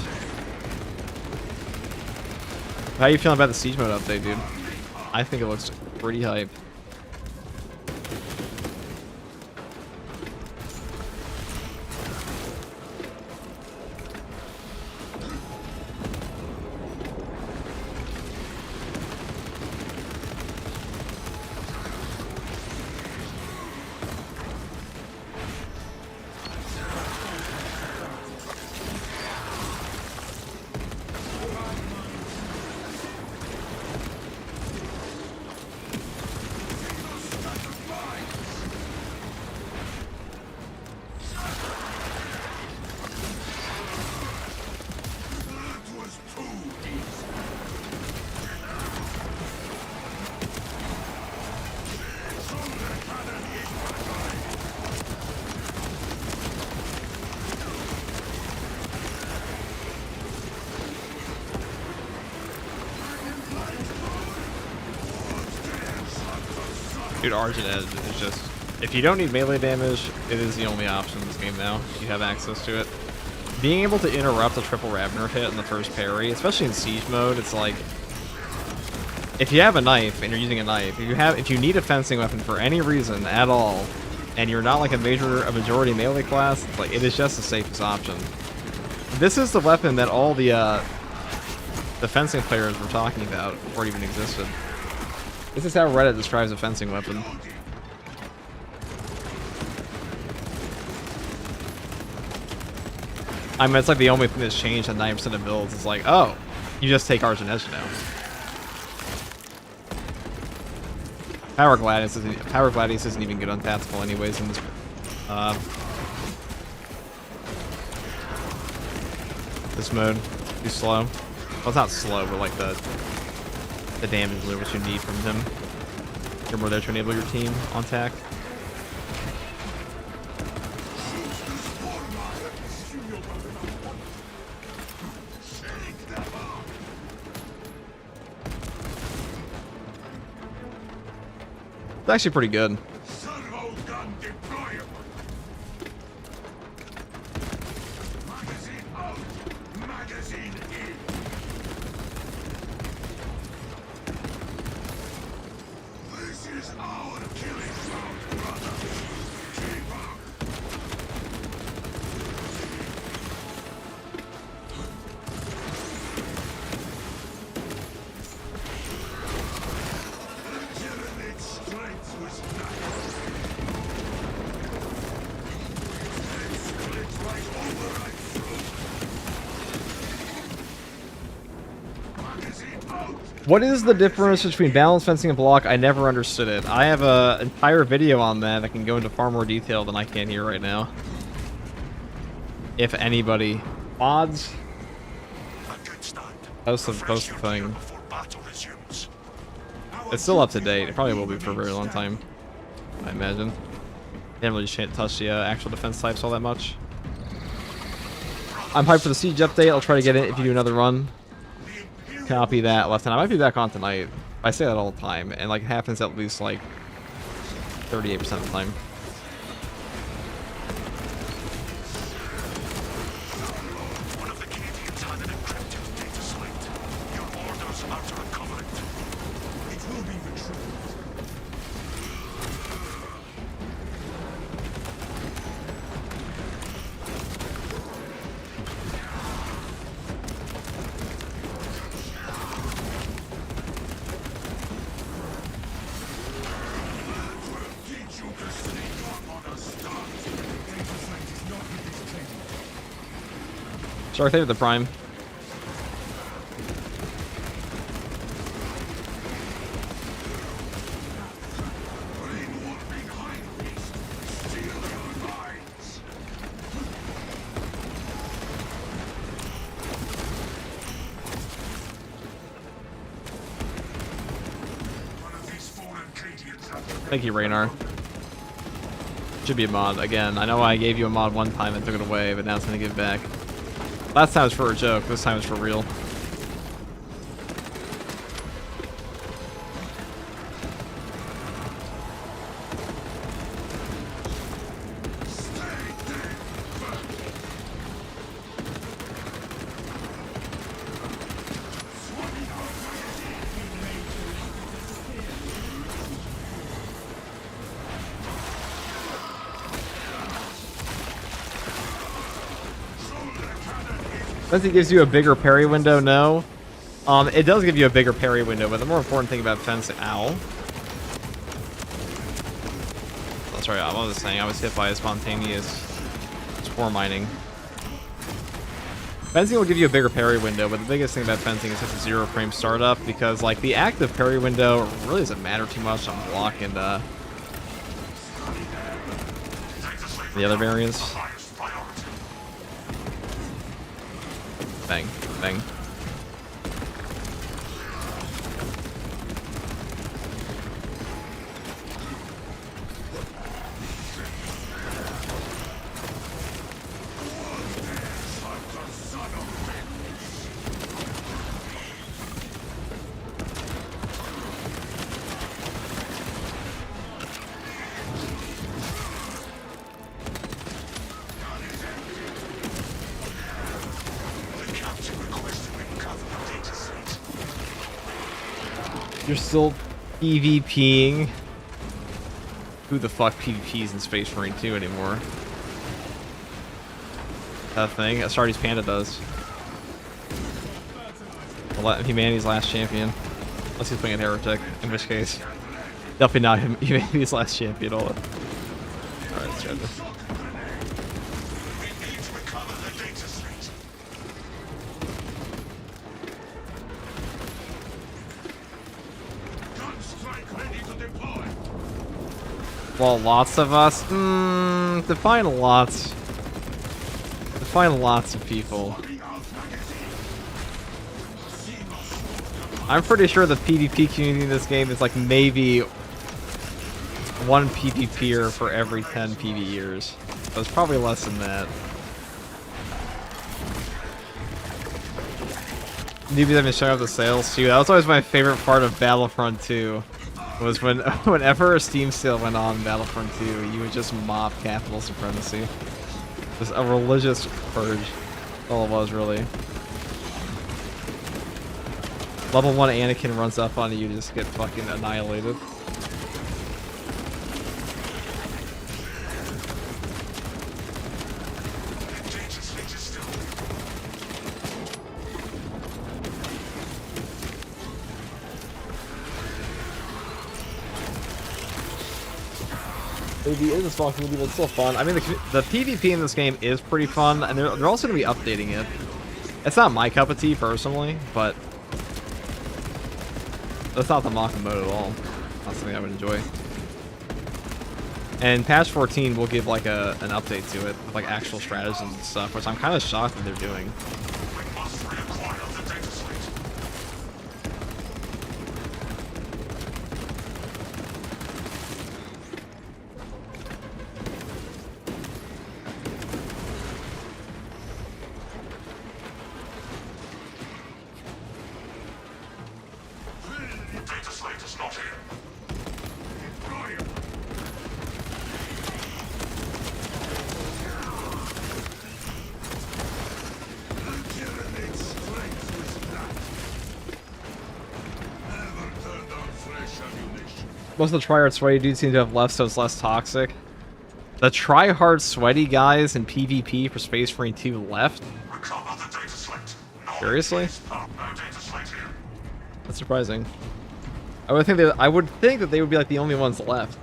How you feeling about the siege mode update, dude? I think it looks pretty hype. Dude, Argent Edge is just... If you don't need melee damage, it is the only option in this game now. You have access to it. Being able to interrupt a triple Ravener hit in the first parry, especially in siege mode, it's like... If you have a knife, and you're using a knife, if you need a fencing weapon for any reason at all, and you're not like a majority melee class, it's like, it is just the safest option. This is the weapon that all the fencing players were talking about before it even existed. This is how Reddit describes a fencing weapon. I mean, it's like the only thing that's changed on 9% of builds. It's like, oh, you just take Argent Edge now. Power Gladius isn't even good on tactical anyways in this. This mode, too slow. Well, it's not slow, but like the damage levels you need from him. You're more there to enable your team on tack. It's actually pretty good. What is the difference between balance fencing and block? I never understood it. I have an entire video on that that can go into far more detail than I can here right now. If anybody. Mods? Post the thing. It's still up to date. It probably will be for a very long time, I imagine. Didn't really touch the actual defense types all that much. I'm hyped for the siege update. I'll try to get it if you do another run. Copy that, left hand. I might be back on tonight. I say that all the time, and like it happens at least like 38% of the time. One of the Canadians had an encrypted data slate. Your orders are to recover it. It will be retrieved. Shark, thank you for the prime. Thank you, Raynar. Should be a mod. Again, I know I gave you a mod one time and took it away, but now it's going to give it back. Last time was for a joke. This time it's for real. Since it gives you a bigger parry window, no. It does give you a bigger parry window, but the more important thing about fencing... Ow. Oh, sorry, I was saying I was hit by a spontaneous spore mining. Fencing will give you a bigger parry window, but the biggest thing about fencing is just a 0 frame startup, because like the active parry window really doesn't matter too much on block and the other variants. Bang, bang. You're still PvPing. Who the fuck PvPs in Space Marine 2 anymore? That thing? Astartes Panda does. Humanity's last champion. Unless he's playing a heretic, in which case. Definitely not Humanity's last champion. Alright, let's try this. Well, lots of us? Define lots. Define lots of people. I'm pretty sure the PvP community in this game is like maybe one PvPer for every 10 PvEers. So it's probably less than that. Newbies have been showing up the sales too. That was always my favorite part of Battlefront 2. Was whenever a Steam sale went on in Battlefront 2, you would just mop capital supremacy. It was a religious purge. All it was, really. Level 1 Anakin runs up on you to just get fucking annihilated. Maybe it is a small community, but it's still fun. I mean, the PvP in this game is pretty fun, and they're also going to be updating it. It's not my cup of tea, personally, but that's not the Maka mode at all. Not something I would enjoy. And patch 14 will give like an update to it, with like actual strategies and stuff, which I'm kind of shocked that they're doing. Most of the tryhard sweaty dudes seem to have left, so it's less toxic. The tryhard sweaty guys in PvP for Space Marine 2 left? Seriously? That's surprising. I would think that they would be like the only ones left.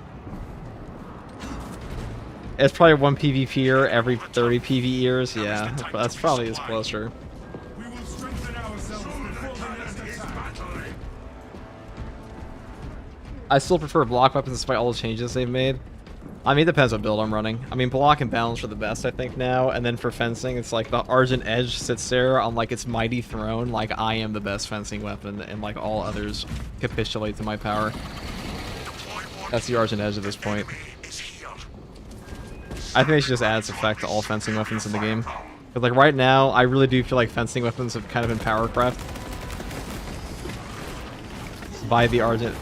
It's probably one PvPer every 30 PvEers, yeah. That's probably is closer. We will strengthen ourselves before the next attack. I still prefer block weapons despite all the changes they've made. I mean, it depends what build I'm running. I mean, block and balance are the best, I think, now. And then for fencing, it's like the Argent Edge sits there on, like, its mighty throne. Like, I am the best fencing weapon, and, like, all others capitulate to my power. That's the Argent Edge at this point. I think they should just add this effect to all fencing weapons in the game. But like right now, I really do feel like fencing weapons have kind of been powercraft by the Argent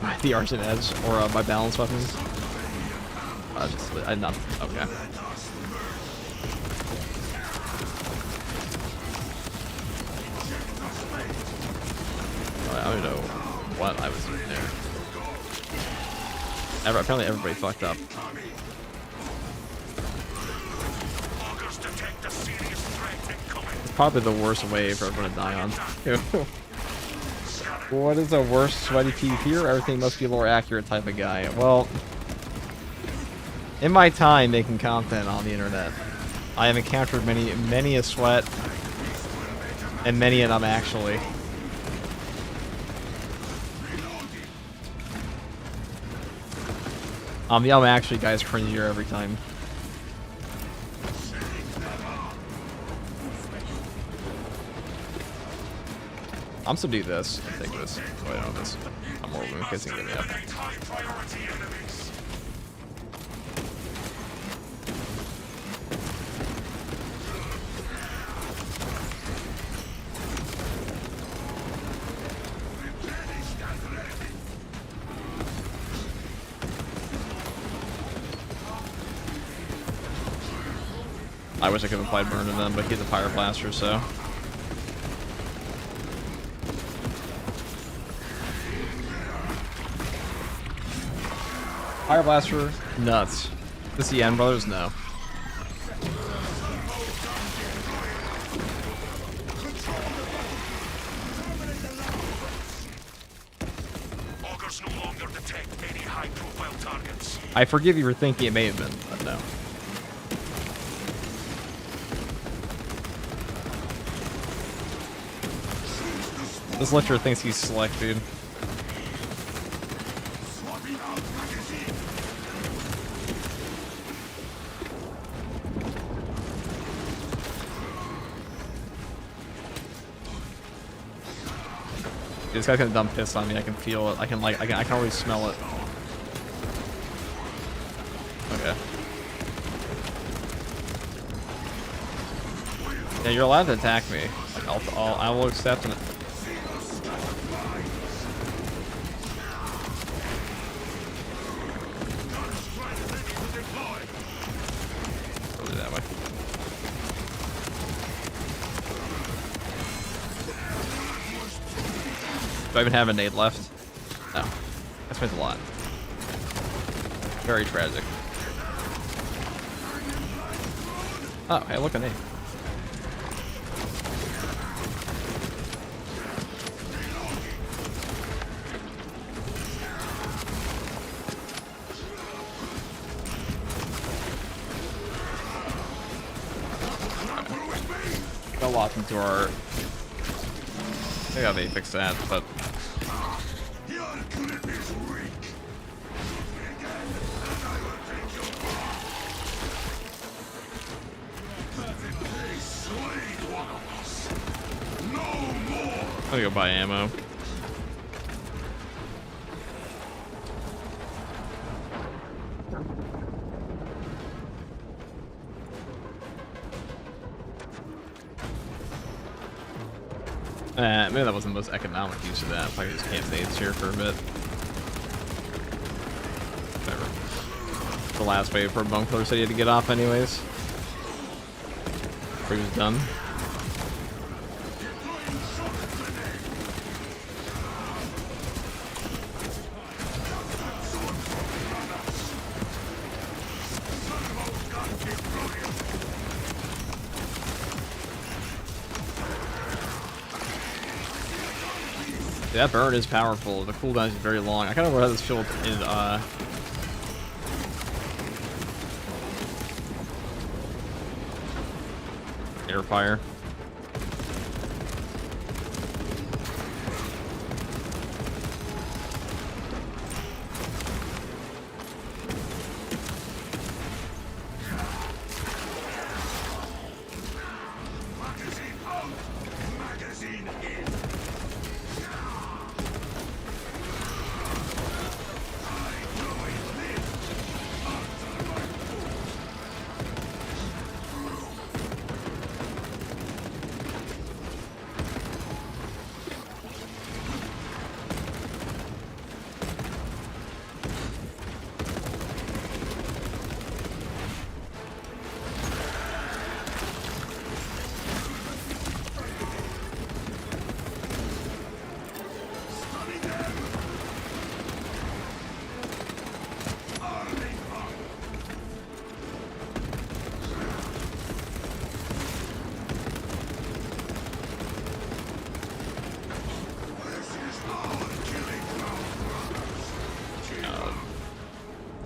Edge, or by balance weapons. Not okay. I don't know what I was doing there. Apparently everybody fucked up. It's probably the worst way for everyone to die on. What is the worst sweaty PvP or everything must be more accurate type of guy? Well, in my time making content on the internet, I have encountered many a sweat and many an I'm actually. The I'm actually guy's cringier every time. I'm still do this. Take this. Wait, on this. I'm more room kissing than up. I wish I could have applied burn to them, but he's a fire blaster, so. Fire blaster, nuts. This the end, brothers? No. Augers no longer detect any high-profile targets. I forgive you for thinking it may have been, but no. This lecturer thinks he's slick, dude. This guy's gonna dump piss on me. I can feel it. I can already smell it. Okay. Yeah, you're allowed to attack me. Like I will accept it. Probably that way. Do I even have a nade left? No. That means a lot. Very tragic. Oh, hey, look, a nade. Got locked into our... I think they fixed that, but... I'm gonna go buy ammo. Maybe that wasn't the most economic use of that. If I just can't stay here for a bit. Whatever. The last wave for Bone Killer said he had to get off anyways. He was done. That burn is powerful. The cooldown is very long. I kind of wonder how this field is, air fire.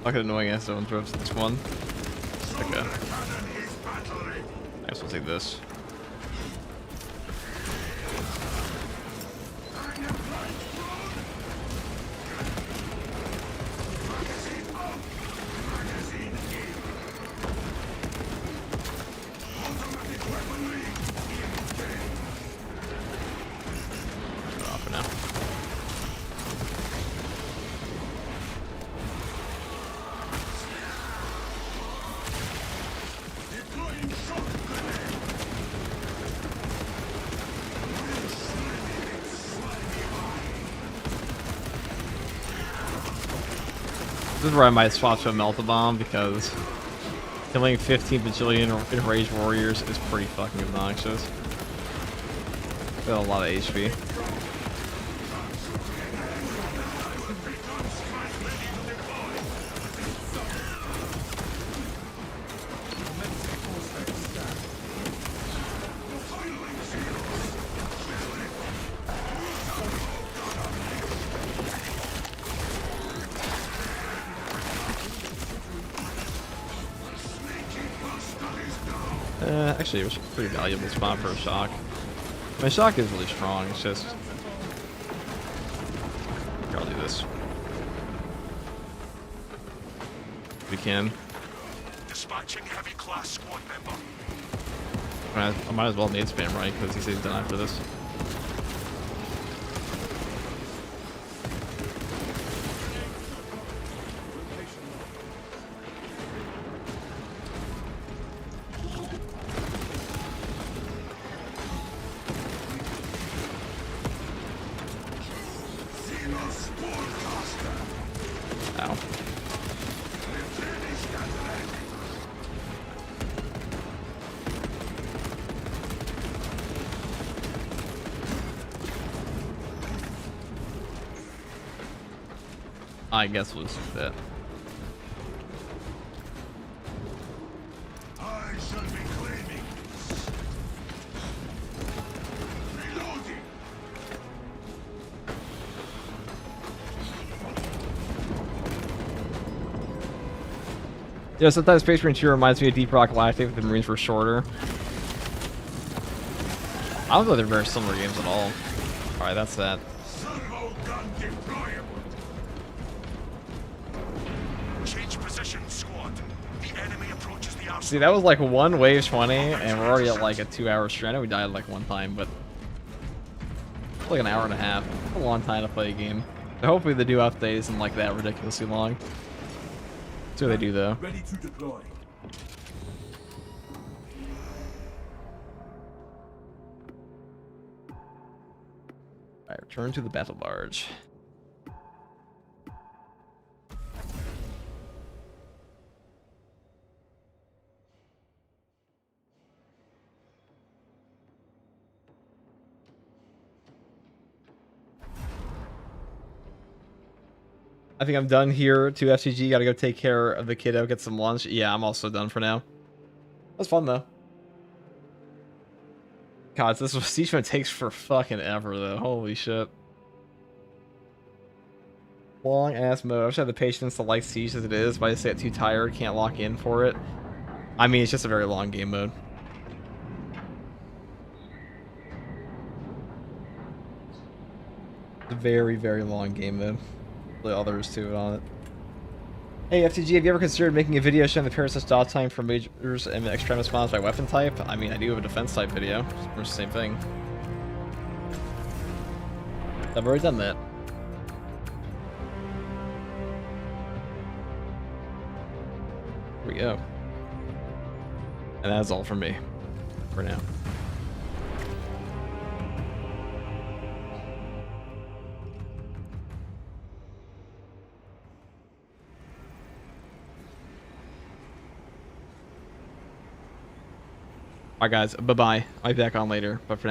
Fucking annoying ass zone throws this one. Okay. I guess we'll take this. This is where I might swap to a Melt Bomb because killing 15 bajillion enraged warriors is pretty fucking obnoxious. Got a lot of HP. Actually, it was a pretty valuable spot for a shock. My shock is really strong, it's just... Here, I'll do this. We can. Dispatching heavy class squad member. I might as well nade spam, right? Because he says he's done after this. Ow. I guess we'll just do that. I shall be claiming. Reloading. Yeah, sometimes Space Marine 2 reminds me of Deep Rock Galactic, but the Marines were shorter. I don't know they're very similar games at all. Alright, that's that. Servo gun deployable. Change position, squad. The enemy approaches the outside. See, that was like one wave 20, and we're already at like a 2-hour stretch. I know we died like one time, but like an hour and a half. A long time to play a game. So hopefully the new update isn't like that ridiculously long. See what they do though. Ready to deploy. Alright, return to the battle barge. I think I'm done here to FCG. Gotta go take care of the kiddo, get some lunch. Yeah, I'm also done for now. That's fun though. God, this siege mode takes for fucking ever though. Holy shit. Long ass mode. I wish I had the patience to like siege as it is, but I just get too tired, can't lock in for it. I mean, it's just a very long game mode. It's a very, very long game mode. Really all there is to it on it. Hey FTG, have you ever considered making a video showing the Parasite's dot time for majors and extremis spawns by weapon type? I mean, I do have a defense type video. It's the same thing. I've already done that. Here we go. And that's all from me for now. Alright guys, bye-bye. I'll be back on later, but for now.